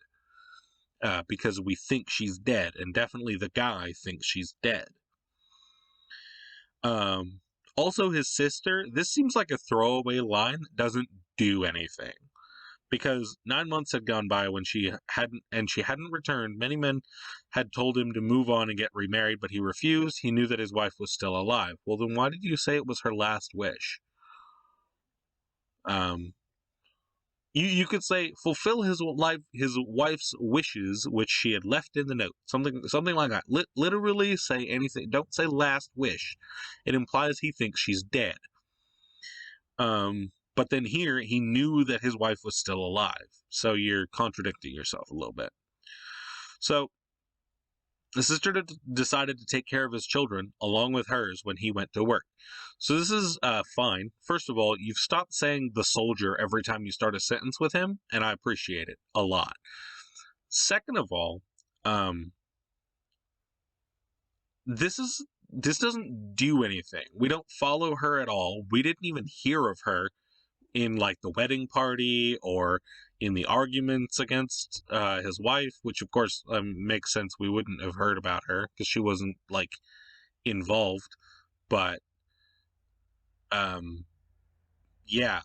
because we think she's dead, and definitely the guy thinks she's dead. Also, his sister, this seems like a throwaway line that doesn't do anything. because 9 months had gone by when she hadn't returned. Many men had told him to move on and get remarried, but he refused. He knew that his wife was still alive. Well, then why did you say it was her last wish? Um, you could say fulfill his wife's wishes, which she had left in the note. Something like that. Literally say anything. Don't say last wish. It implies he thinks she's dead. But then here he knew that his wife was still alive. So you're contradicting yourself a little bit. So the sister decided to take care of his children along with hers when he went to work. So this is fine. First of all, you've stopped saying the soldier every time you start a sentence with him, and I appreciate it a lot. Second of all, this doesn't do anything. We don't follow her at all. We didn't even hear of her in like the wedding party or in the arguments against his wife, which of course makes sense. We wouldn't have heard about her because she wasn't like involved. But yeah,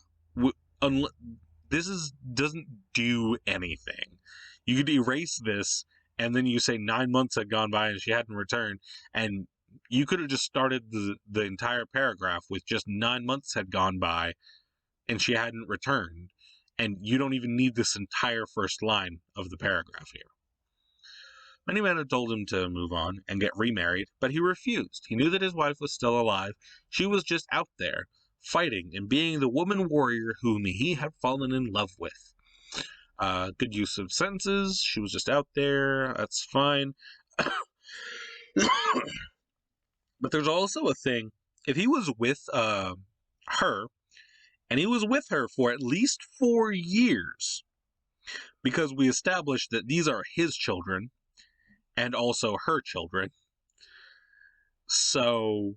doesn't do anything. You could erase this, and then you say 9 months had gone by and she hadn't returned, and you could have just started the entire paragraph with just 9 months had gone by and she hadn't returned, and you don't even need this entire first line of the paragraph here. Many men had told him to move on and get remarried, but he refused. He knew that his wife was still alive. She was just out there, fighting and being the woman warrior whom he had fallen in love with. Good use of sentences. She was just out there. That's fine. But there's also a thing. If he was with her, and he was with her for at least 4 years, because we established that these are his children and also her children. So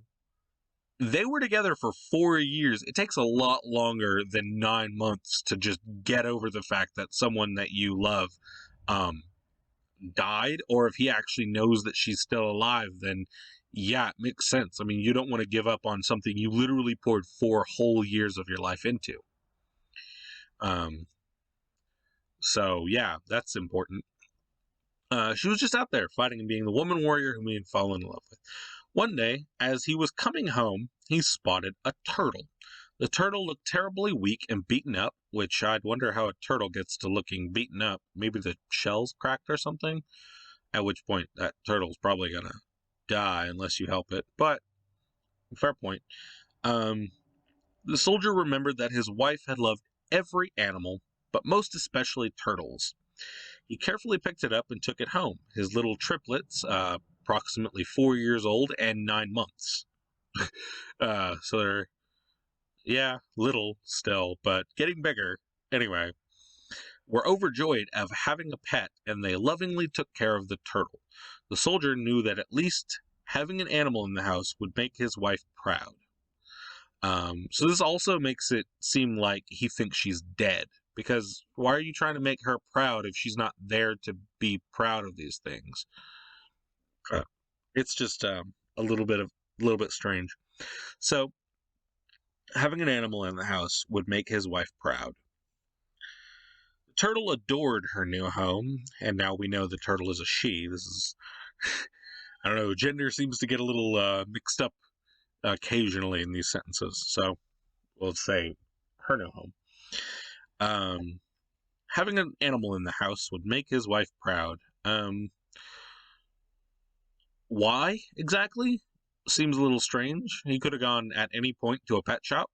they were together for 4 years. It takes a lot longer than 9 months to just get over the fact that someone that you love died, or if he actually knows that she's still alive, then yeah, it makes sense. I mean, you don't want to give up on something you literally poured 4 whole years of your life into. So yeah, that's important. She was just out there fighting and being the woman warrior whom he had fallen in love with. One day, as he was coming home, he spotted a turtle. The turtle looked terribly weak and beaten up, which I'd wonder how a turtle gets to looking beaten up. Maybe the shell's cracked or something, at which point that turtle's probably gonna die unless you help it. But, fair point. The soldier remembered that his wife had loved every animal, but most especially turtles. He carefully picked it up and took it home. His little triplets, approximately 4 years old and 9 months. So they're, yeah, little still, but getting bigger. Anyway, were overjoyed of having a pet, and they lovingly took care of the turtle. The soldier knew that at least having an animal in the house would make his wife proud. So this also makes it seem like he thinks she's dead. Because why are you trying to make her proud if she's not there to be proud of these things? It's just a little bit strange. So having an animal in the house would make his wife proud. The turtle adored her new home, and now we know the turtle is a she. This is, I don't know, gender seems to get a little mixed up occasionally in these sentences. So we'll say her new home. Having an animal in the house would make his wife proud. Why exactly? Seems a little strange. He could have gone at any point to a pet shop,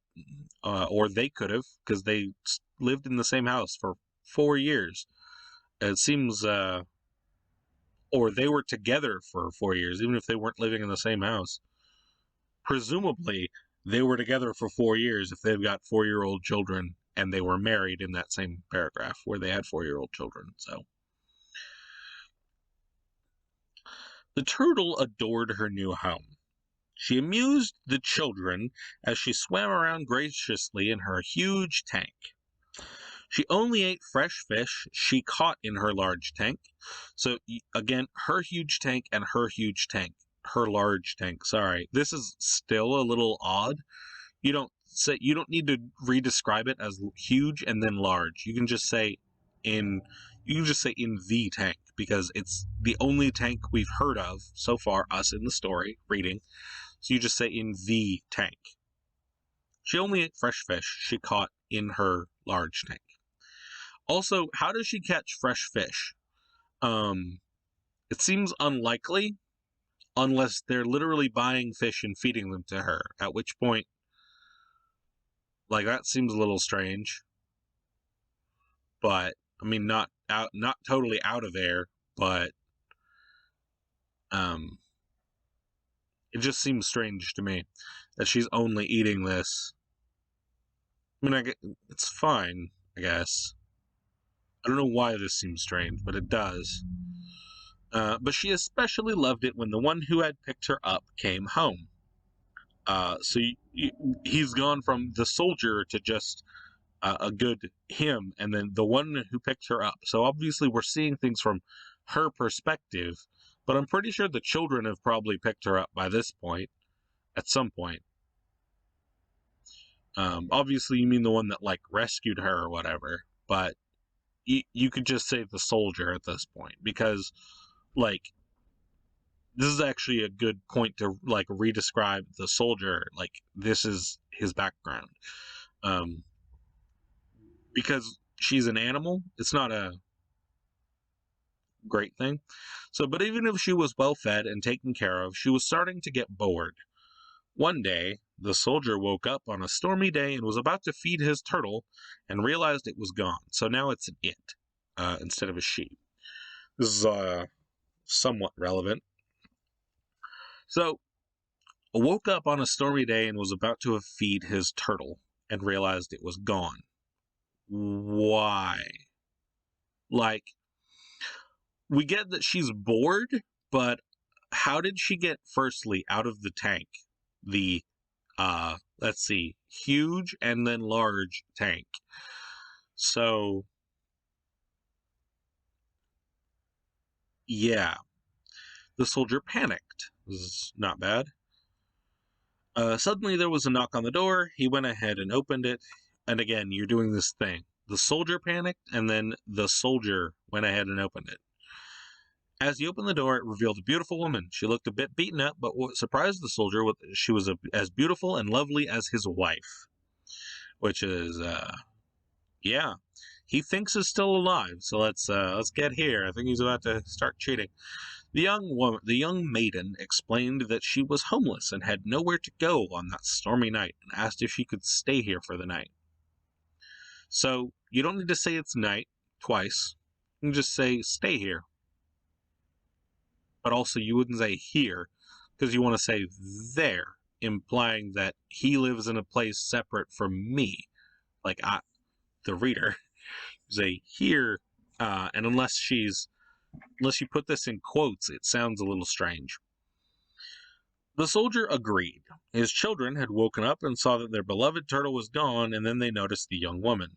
or they could have, because they lived in the same house for 4 years. It seems, or they were together for 4 years, even if they weren't living in the same house. Presumably, they were together for 4 years if they've got 4-year-old children, and they were married in that same paragraph where they had 4-year-old children. So the turtle adored her new home. She amused the children as she swam around graciously in her huge tank. She only ate fresh fish she caught in her large tank. So again, her huge tank and her huge tank. Her large tank, sorry. This is still a little odd. You don't say, you don't need to redescribe it as huge and then large. You can just say in the tank, because it's the only tank we've heard of so far, us in the story reading. So you just say in the tank. She only ate fresh fish she caught in her large tank. Also, how does she catch fresh fish? It seems unlikely unless they're literally buying fish and feeding them to her, at which point, like, that seems a little strange. But I mean, not totally out of there, but it just seems strange to me that she's only eating this. I mean, it's fine, I guess. I don't know why this seems strange, but it does. But she especially loved it when the one who had picked her up came home. So he's gone from the soldier to just a good him, and then the one who picked her up. So obviously we're seeing things from her perspective, but I'm pretty sure the children have probably picked her up by this point, at some point. Obviously you mean the one that, like, rescued her or whatever, but you could just say the soldier at this point, because, like, this is actually a good point to, like, redescribe the soldier. Like, this is his background. Because she's an animal, it's not a great thing. So, but even if she was well fed and taken care of, she was starting to get bored. One day, the soldier woke up on a stormy day and was about to feed his turtle and realized it was gone. So now it's an it instead of a she. This is somewhat relevant. So, woke up on a stormy day and was about to feed his turtle and realized it was gone. Why? Like, we get that she's bored, but how did she get, firstly, out of the tank? The, let's see, huge and then large tank. So, yeah. The soldier panicked. This is not bad. Suddenly there was a knock on the door. He went ahead and opened it. And again, you're doing this thing. The soldier panicked, and then the soldier went ahead and opened it. As he opened the door, it revealed a beautiful woman. She looked a bit beaten up, but what surprised the soldier was she was as beautiful and lovely as his wife. Which is, yeah. He thinks is still alive, so let's get here. I think he's about to start cheating. The young maiden explained that she was homeless and had nowhere to go on that stormy night, and asked if she could stay here for the night. So you don't need to say it's night twice. You can just say stay here. But also you wouldn't say here, because you want to say there, implying that he lives in a place separate from me, like the reader. Say here, and unless you put this in quotes, it sounds a little strange. The soldier agreed. His children had woken up and saw that their beloved turtle was gone, and then they noticed the young woman.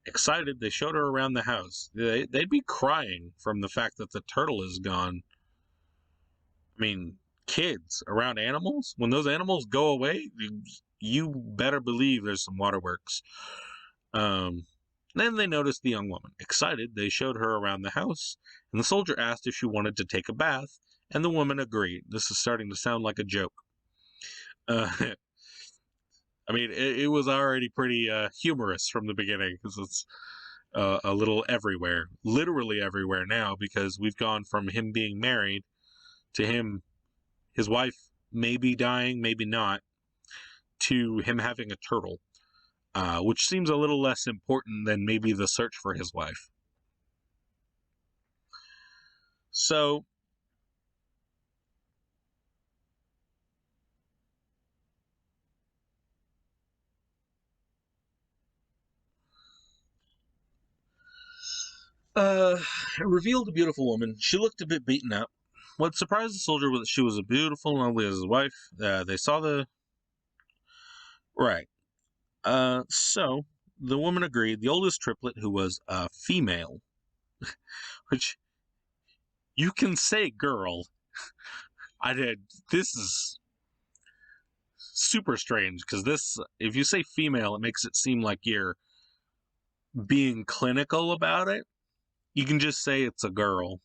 Excited, they showed her around the house. They'd be crying from the fact that the turtle is gone. I mean, kids around animals, when those animals go away, you better believe there's some waterworks. Then they noticed the young woman. Excited, they showed her around the house, and the soldier asked if she wanted to take a bath, and the woman agreed. This is starting to sound like a joke. I mean, it was already pretty humorous from the beginning, because it's a little everywhere, literally everywhere now, because we've gone from him being married to his wife maybe dying, maybe not, to him having a turtle, which seems a little less important than maybe the search for his wife. So, it revealed a beautiful woman. She looked a bit beaten up. What surprised the soldier was that she was as beautiful and lovely as his wife. They saw the... Right. So, the woman agreed. The oldest triplet, who was a female, which you can say girl. I did. This is super strange because if you say female, it makes it seem like you're being clinical about it. You can just say it's a girl.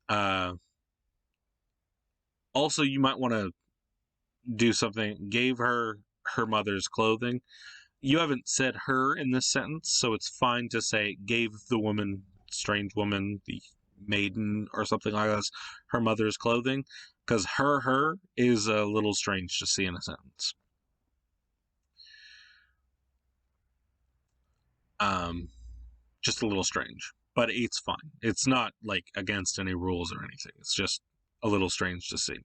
Uh, Also, you might want to do something. Gave her her mother's clothing. You haven't said her in this sentence, so it's fine to say gave the woman, strange woman, the maiden, or something like that, her mother's clothing, because her is a little strange to see in a sentence. Just a little strange, but it's fine. It's not like against any rules or anything. It's just a little strange to see.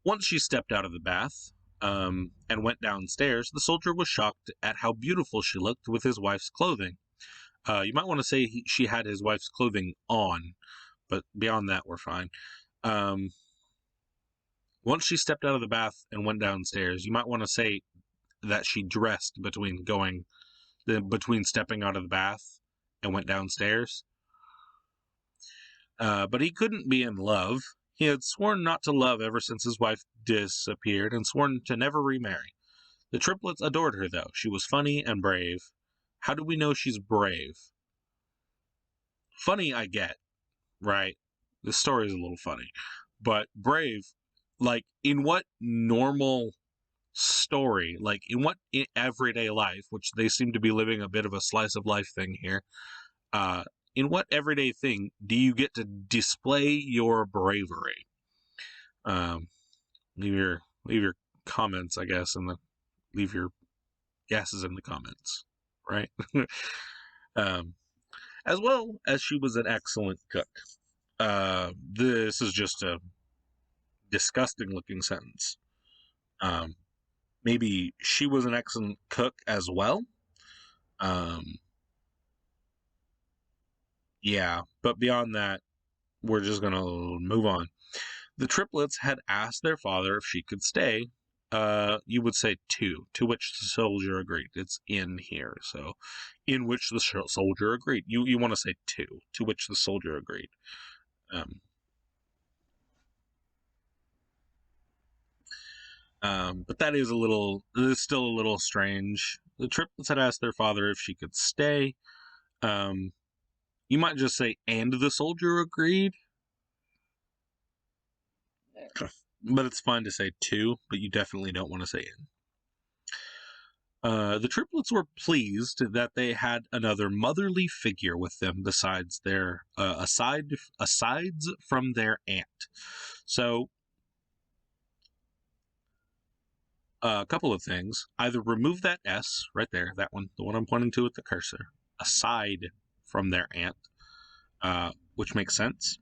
Once she stepped out of the bath and went downstairs, the soldier was shocked at how beautiful she looked with his wife's clothing. You might want to say she had his wife's clothing on, but beyond that, we're fine. Once she stepped out of the bath and went downstairs, you might want to say that she dressed between stepping out of the bath and went downstairs. But he couldn't be in love. He had sworn not to love ever since his wife disappeared and sworn to never remarry. The triplets adored her, though. She was funny and brave. How do we know she's brave? Funny, I get, right? The story is a little funny. But brave, like, in what normal story, like, in what everyday life, which they seem to be living a bit of a slice of life thing here, in what everyday thing do you get to display your bravery? Leave your comments, I guess, leave your guesses in the comments, right? As well as she was an excellent cook. This is just a disgusting looking sentence. Maybe she was an excellent cook as well. Yeah, but beyond that, we're just gonna move on. The triplets had asked their father if she could stay. You would say to which the soldier agreed. It's in here, so in which the soldier agreed. You want to say to which the soldier agreed. But that is still a little strange. The triplets had asked their father if she could stay. You might just say, and the soldier agreed. But it's fine to say to, but you definitely don't want to say in. The triplets were pleased that they had another motherly figure with them besides their asides from their aunt. So, a couple of things. Either remove that S right there, that one, the one I'm pointing to with the cursor, aside from their aunt, which makes sense.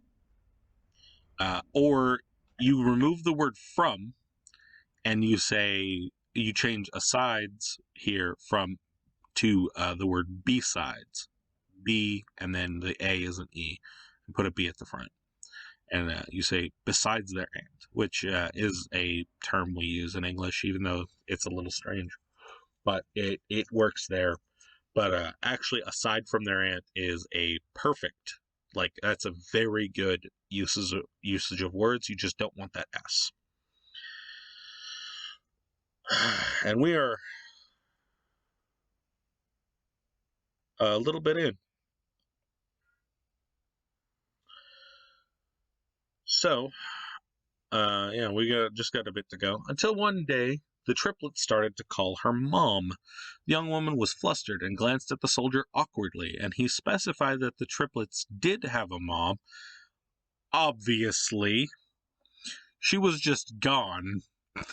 Or you remove the word from and you change asides here from to the word besides. B and then the A is an E, and put a B at the front. And you say besides their aunt, which is a term we use in English, even though it's a little strange. But it works there. But actually, aside from their aunt is a perfect, like, that's a very good usage of words. You just don't want that S. And we are a little bit in. So, yeah, just got a bit to go. Until one day, the triplets started to call her Mom. The young woman was flustered and glanced at the soldier awkwardly, and he specified that the triplets did have a mom. Obviously. She was just gone. The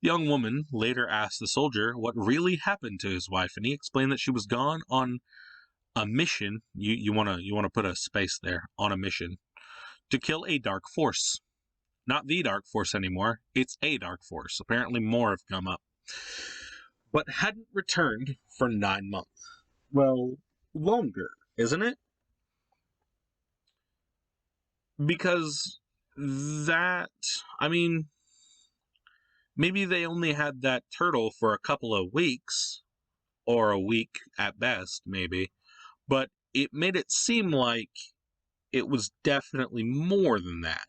young woman later asked the soldier what really happened to his wife, and he explained that she was gone on a mission. You wanna put a space there, on a mission, to kill a dark force. Not the dark force anymore. It's a dark force. Apparently more have come up. But hadn't returned for 9 months. Well, longer, isn't it? Because I mean, maybe they only had that turtle for a couple of weeks, or a week at best, maybe. But it made it seem like it was definitely more than that.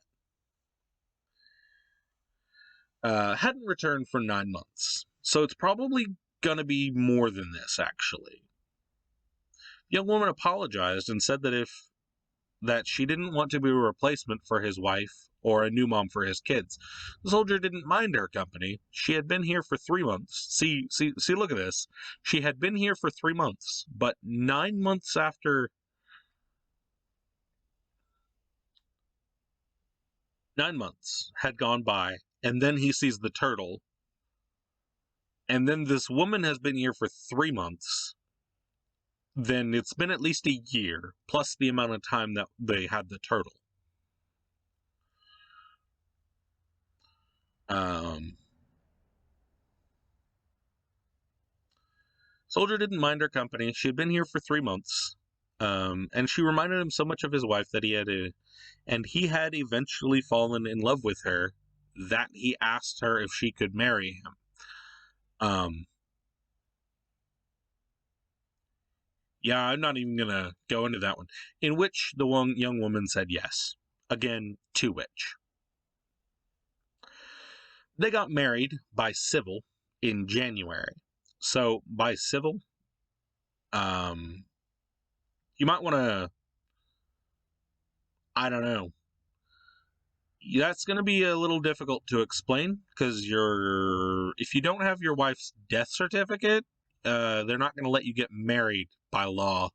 hadn't returned for 9 months. So it's probably going to be more than this, actually. The young woman apologized and said that she didn't want to be a replacement for his wife or a new mom for his kids. The soldier didn't mind her company. She had been here for 3 months. See, look at this. She had been here for 3 months, but 9 months after 9 months had gone by, and then he sees the turtle, and then this woman has been here for 3 months. Then it's been at least a year, plus the amount of time that they had the turtle. Soldier didn't mind her company. She had been here for 3 months, and she reminded him so much of his wife that he had eventually fallen in love with her, that he asked her if she could marry him. Yeah, I'm not even gonna go into that one. In which the young woman said yes. Again, to which they got married by civil in January. So by civil, you might want to, I don't know. That's going to be a little difficult to explain because if you don't have your wife's death certificate, they're not going to let you get married by law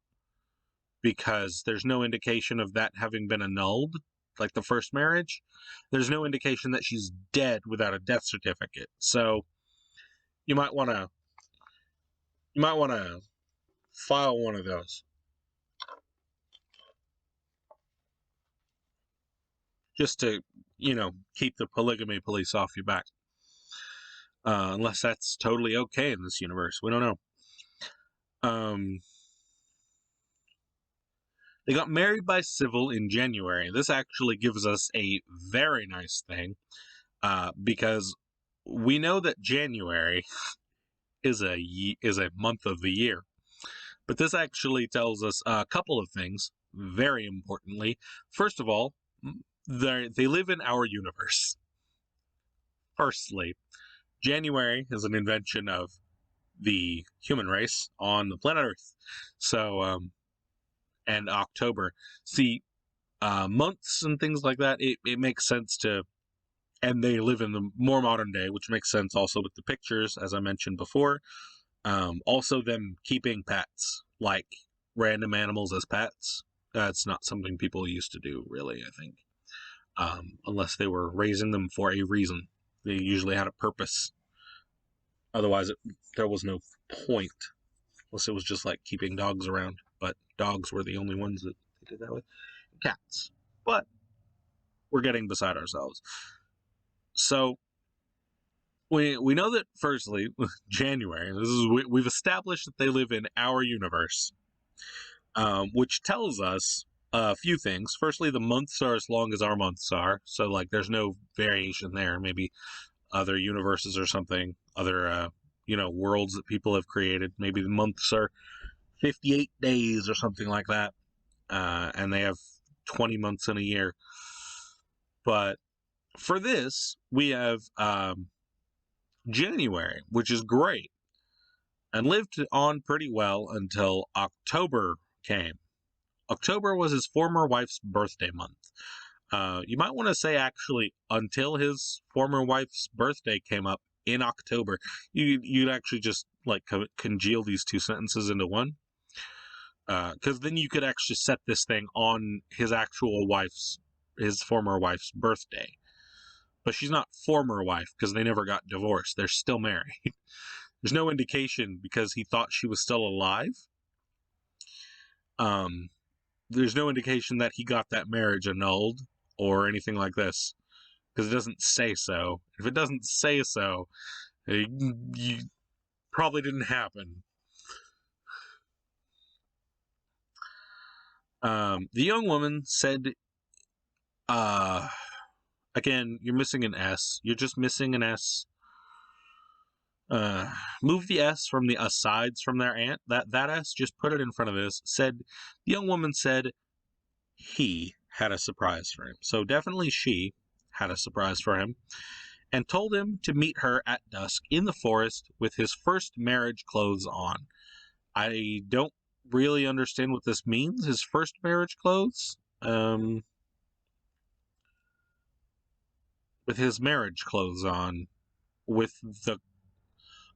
because there's no indication of that having been annulled, like the first marriage. There's no indication that she's dead without a death certificate. So you might want to file one of those. Just to, keep the polygamy police off your back. Unless that's totally okay in this universe. We don't know. They got married by civil in January. This actually gives us a very nice thing, because we know that January is a month of the year. But this actually tells us a couple of things, very importantly. First of all, they live in our universe. Firstly, January is an invention of the human race on the planet Earth. So, and October. See, months and things like that, it makes sense to, and they live in the more modern day, which makes sense also with the pictures, as I mentioned before. Also them keeping pets, like random animals as pets. That's not something people used to do, really, I think. Unless they were raising them for a reason. They usually had a purpose. Otherwise, there was no point. Unless it was just like keeping dogs around. But dogs were the only ones that they did that with. Cats. But we're getting beside ourselves. So we know that, firstly, January, we've established that they live in our universe, which tells us a few things. Firstly, the months are as long as our months are, so like there's no variation there. Maybe other universes or something, other worlds that people have created. Maybe the months are 58 days or something like that, and they have 20 months in a year. But for this, we have January, which is great, and lived on pretty well until October came. October was his former wife's birthday month. You might want to say, actually, until his former wife's birthday came up in October. You'd actually just like congeal these two sentences into one, because then you could actually set this thing on his former wife's birthday. But she's not former wife because they never got divorced. They're still married. There's no indication because he thought she was still alive. There's no indication that he got that marriage annulled or anything like this, because it doesn't say so. If it doesn't say so, it probably didn't happen. The young woman said, again, you're missing an S. You're just missing an S. Move the S from the asides from their ant. That S, just put it in front of this. The young woman said he had a surprise for him. So definitely she had a surprise for him. and told him to meet her at dusk in the forest with his first marriage clothes on. I don't really understand what this means, his first marriage clothes. With his marriage clothes on. With the.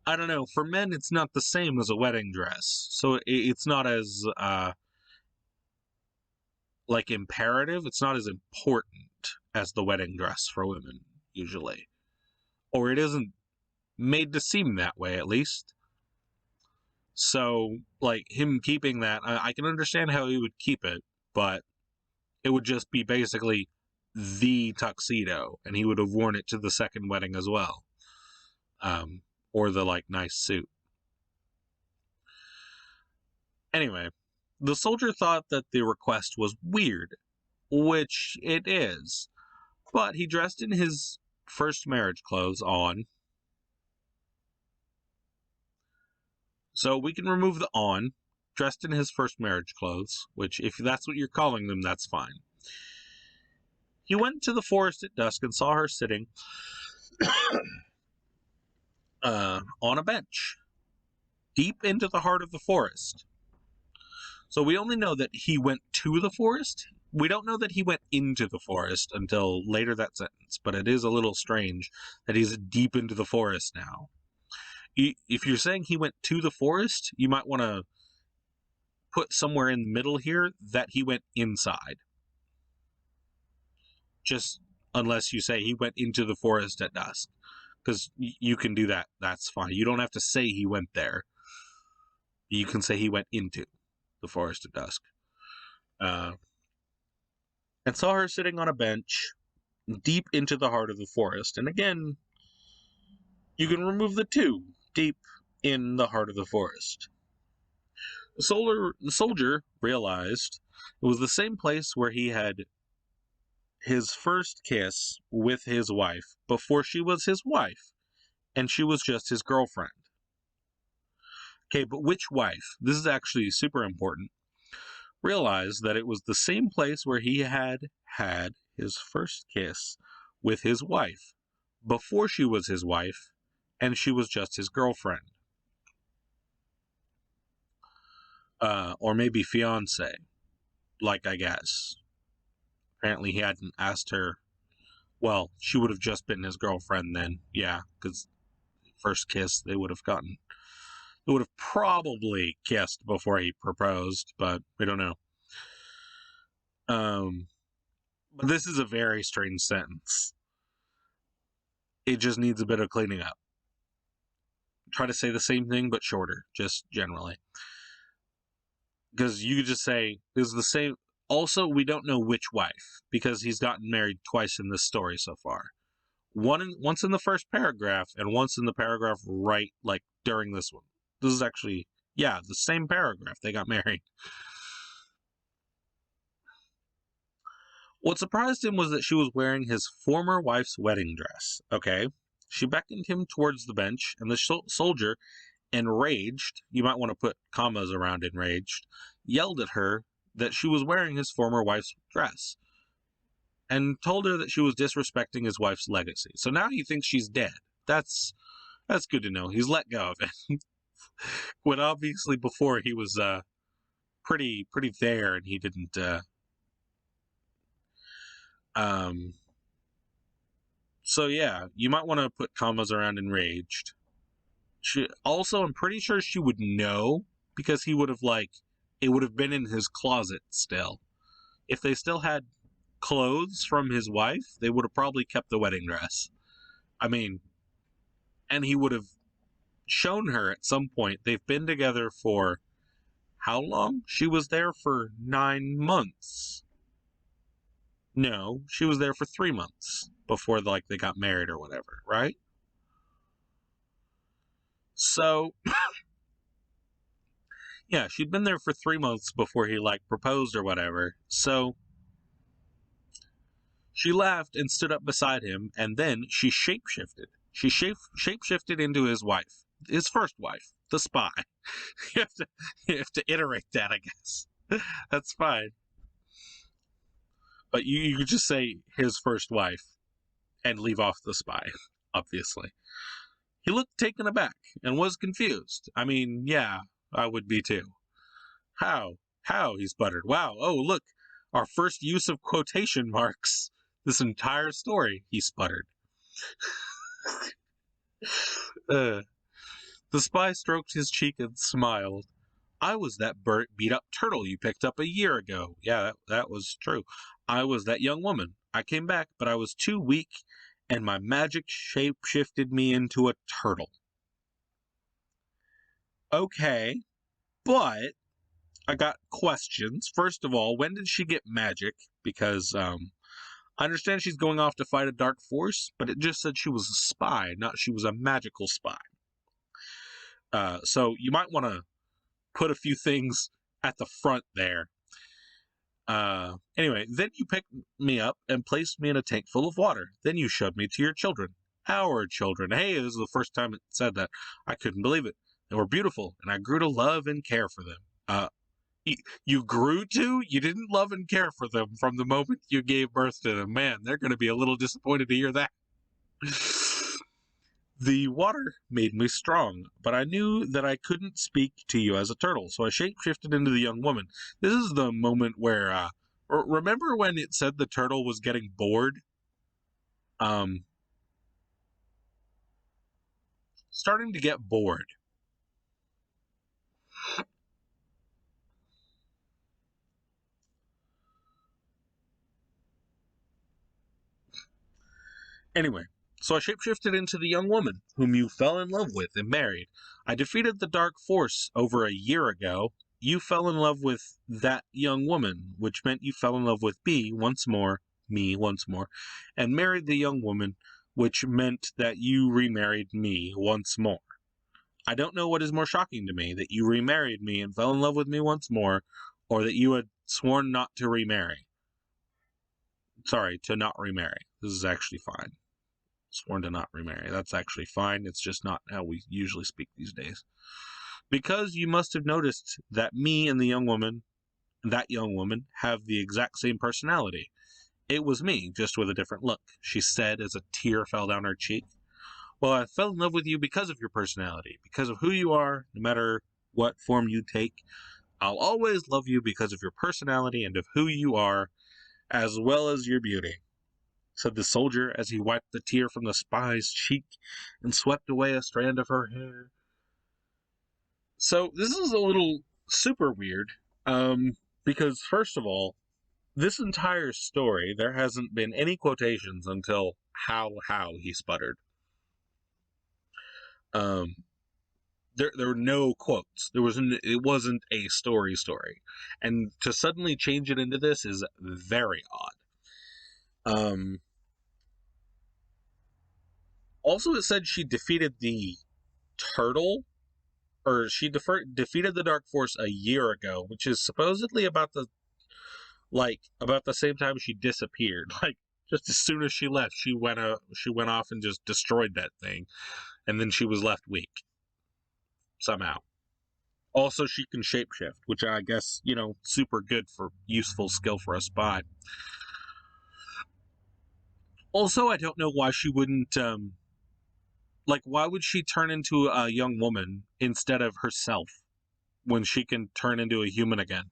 I don't know, for men, it's not the same as a wedding dress. So it's not as, like, imperative. It's not as important as the wedding dress for women, usually. Or it isn't made to seem that way, at least. So, like, him keeping that, I can understand how he would keep it, but it would just be basically the tuxedo, and he would have worn it to the second wedding as well. Or the, like, nice suit. Anyway, the soldier thought that the request was weird, which it is, but he dressed in his first marriage clothes on. So we can remove the on, dressed in his first marriage clothes, which, if that's what you're calling them, that's fine. He went to the forest at dusk and saw her sitting on a bench, deep into the heart of the forest. So we only know that he went to the forest. We don't know that he went into the forest until later that sentence, but it is a little strange that he's deep into the forest now. If you're saying he went to the forest, you might want to put somewhere in the middle here that he went inside. Just unless you say he went into the forest at dusk, because you can do that. That's fine. You don't have to say he went there. You can say he went into the forest at dusk. And saw her sitting on a bench deep into the heart of the forest. And again, you can remove the two, deep in the heart of the forest. The soldier realized it was the same place where he had his first kiss with his wife before she was his wife, and she was just his girlfriend. Okay, but which wife? This is actually super important. Realized that it was the same place where he had had his first kiss with his wife before she was his wife, and she was just his girlfriend. Or maybe fiance, like, I guess. Apparently he hadn't asked her. Well, she would have just been his girlfriend then, yeah, because first kiss they would have gotten. They would have probably kissed before he proposed, but we don't know. But this is a very strange sentence. It just needs a bit of cleaning up. Try to say the same thing, but shorter, just generally. Because you could just say, is the same. Also, we don't know which wife, because he's gotten married twice in this story so far. Once in the first paragraph, and once in the paragraph right, like, during this one. This is actually, yeah, the same paragraph. They got married. What surprised him was that she was wearing his former wife's wedding dress. Okay. She beckoned him towards the bench, and the soldier, enraged, you might want to put commas around enraged, yelled at her that she was wearing his former wife's dress, and told her that she was disrespecting his wife's legacy. So now he thinks she's dead. That's good to know. He's let go of it. When obviously before he was pretty there, and he didn't. So yeah, you might want to put commas around enraged. Also, I'm pretty sure she would know, because he would have, like, it would have been in his closet still. If they still had clothes from his wife, they would have probably kept the wedding dress. I mean, and he would have shown her at some point. They've been together for how long? She was there for 9 months. No, she was there for 3 months before, like, they got married or whatever, right? So, yeah, she'd been there for 3 months before he, like, proposed or whatever. So she laughed and stood up beside him, and then she shapeshifted. She shapeshifted into his wife, his first wife, the spy. you have to iterate that, I guess. That's fine. But you could just say his first wife and leave off the spy. obviously. He looked taken aback and was confused. I mean, yeah, I would be too. How? How? He sputtered. Wow, oh, look, our first use of quotation marks. This entire story, he sputtered. uh, the spy stroked his cheek and smiled. I was that beat up turtle you picked up a year ago. Yeah, that was true. I was that young woman. I came back, but I was too weak, and my magic shape shifted me into a turtle. Okay, but I got questions. First of all, when did she get magic? Because I understand she's going off to fight a dark force, but it just said she was a spy, not she was a magical spy. So you might want to put a few things at the front there. Anyway, then you picked me up and placed me in a tank full of water. Then you showed me to your children. Our children. Hey, this is the first time it said that. I couldn't believe it. They were beautiful, and I grew to love and care for them. You grew to? You didn't love and care for them from the moment you gave birth to them. Man, they're going to be a little disappointed to hear that. The water made me strong, but I knew that I couldn't speak to you as a turtle, so I shapeshifted into the young woman. This is the moment where, remember when it said the turtle was getting bored? Starting to get bored. Anyway, so I shapeshifted into the young woman, whom you fell in love with and married. I defeated the dark force over a year ago. You fell in love with that young woman, which meant you fell in love with me once more, and married the young woman, which meant that you remarried me once more. I don't know what is more shocking to me, that you remarried me and fell in love with me once more, or that you had sworn not to remarry. Sorry, to not remarry. This is actually fine. Sworn to not remarry. That's actually fine. It's just not how we usually speak these days. Because you must have noticed that me and that young woman, have the exact same personality. It was me, just with a different look, she said as a tear fell down her cheek. Well, I fell in love with you because of your personality, because of who you are, no matter what form you take. I'll always love you because of your personality and of who you are, as well as your beauty, said the soldier as he wiped the tear from the spy's cheek and swept away a strand of her hair. So this is a little super weird, because first of all, this entire story, there hasn't been any quotations until how he sputtered. There were no quotes. It wasn't a story, and to suddenly change it into this is very odd. Also, it said she defeated the turtle, or she defeated the Dark Force a year ago, which is supposedly about the same time she disappeared. Like, just as soon as she left, she went off and just destroyed that thing, and then she was left weak somehow. Also, she can shapeshift, which I guess, super good for useful skill for a spy. Also, I don't know why she wouldn't why would she turn into a young woman instead of herself when she can turn into a human again?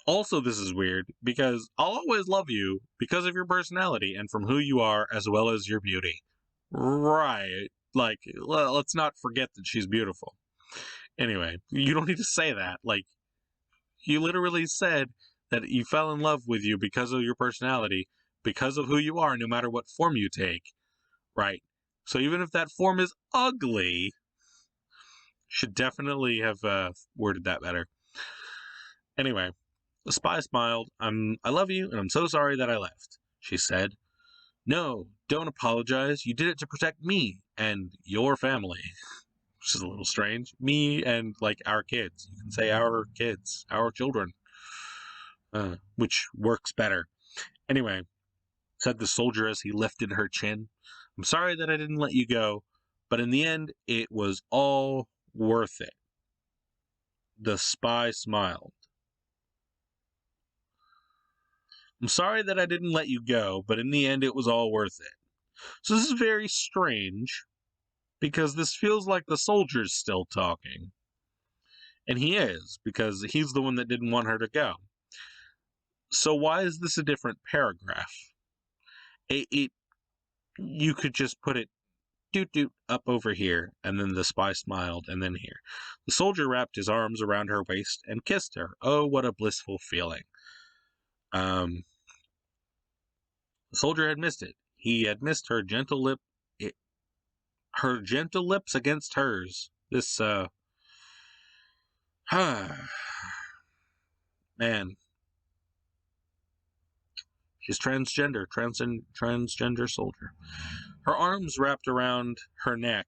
Also, this is weird because I'll always love you because of your personality and from who you are as well as your beauty. Right. Like, let's not forget that she's beautiful. Anyway, you don't need to say that. Like, you literally said that you fell in love with you because of your personality, because of who you are, no matter what form you take. Right. So even if that form is ugly, should definitely have worded that better. Anyway, the spy smiled. I love you, and I'm so sorry that I left, she said. No, don't apologize. You did it to protect me and your family. Which is a little strange. Me and, our kids. You can say our kids, our children. Which works better. Anyway, said the soldier as he lifted her chin. I'm sorry that I didn't let you go, but in the end, it was all worth it. The spy smiled. I'm sorry that I didn't let you go, but in the end, it was all worth it. So this is very strange because this feels like the soldier's still talking. And he is, because he's the one that didn't want her to go. So why is this a different paragraph? It you could just put it doot doot up over here, and then the spy smiled, and then here. The soldier wrapped his arms around her waist and kissed her. Oh, what a blissful feeling. The soldier had missed it. He had missed her gentle her gentle lips against hers. This man, she's transgender soldier. Her arms wrapped around her neck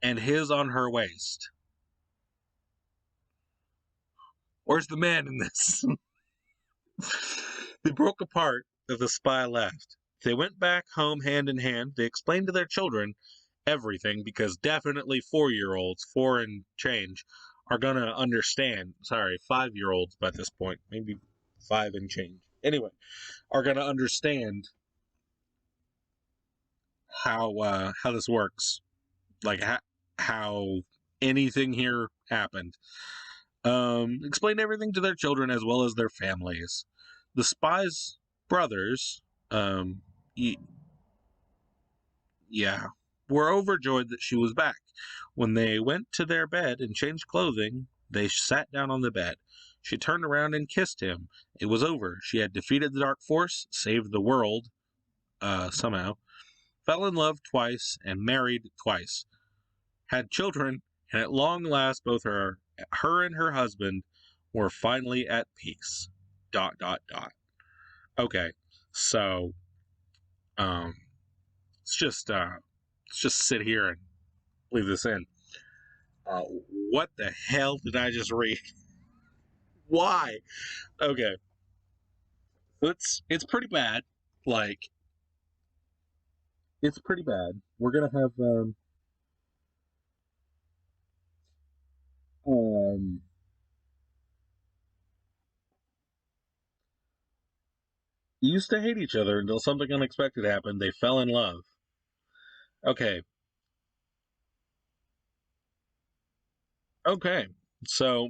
and his on her waist. Where's the man in this? They broke apart as the spy left. They went back home hand in hand. They explained to their children everything because definitely 4-year-olds, 4 and change, are going to understand. Sorry, 5-year-olds by this point, maybe 5 and change. Anyway, are going to understand how this works, like how anything here happened. Explained everything to their children as well as their families. The spies' brothers, yeah, were overjoyed that she was back. When they went to their bed and changed clothing, they sat down on the bed. She turned around and kissed him. It was over. She had defeated the dark force, saved the world, somehow, fell in love twice, and married twice. Had children, and at long last both her and her husband were finally at peace. ... Okay, so um, let's just sit here and leave this in. What the hell did I just read? Why? Okay, it's pretty bad. Like, it's pretty bad. We're gonna have um used to hate each other until something unexpected happened. They fell in love. Okay, okay. So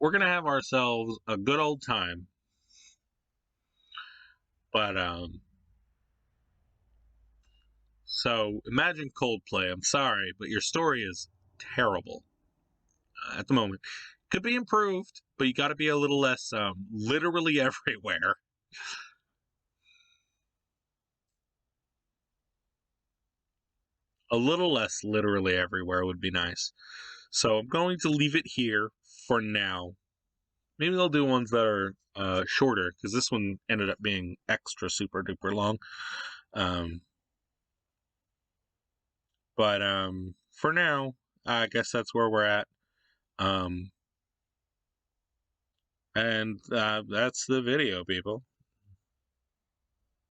we're gonna have ourselves a good old time. But so imagine Coldplay. I'm sorry, but your story is terrible at the moment. Could be improved, but you got to be a little less literally everywhere. A little less literally everywhere would be nice. So I'm going to leave it here for now. Maybe they'll do ones that are shorter, because this one ended up being extra super duper long. Um, but for now, I guess that's where we're at. Um, and that's the video, people.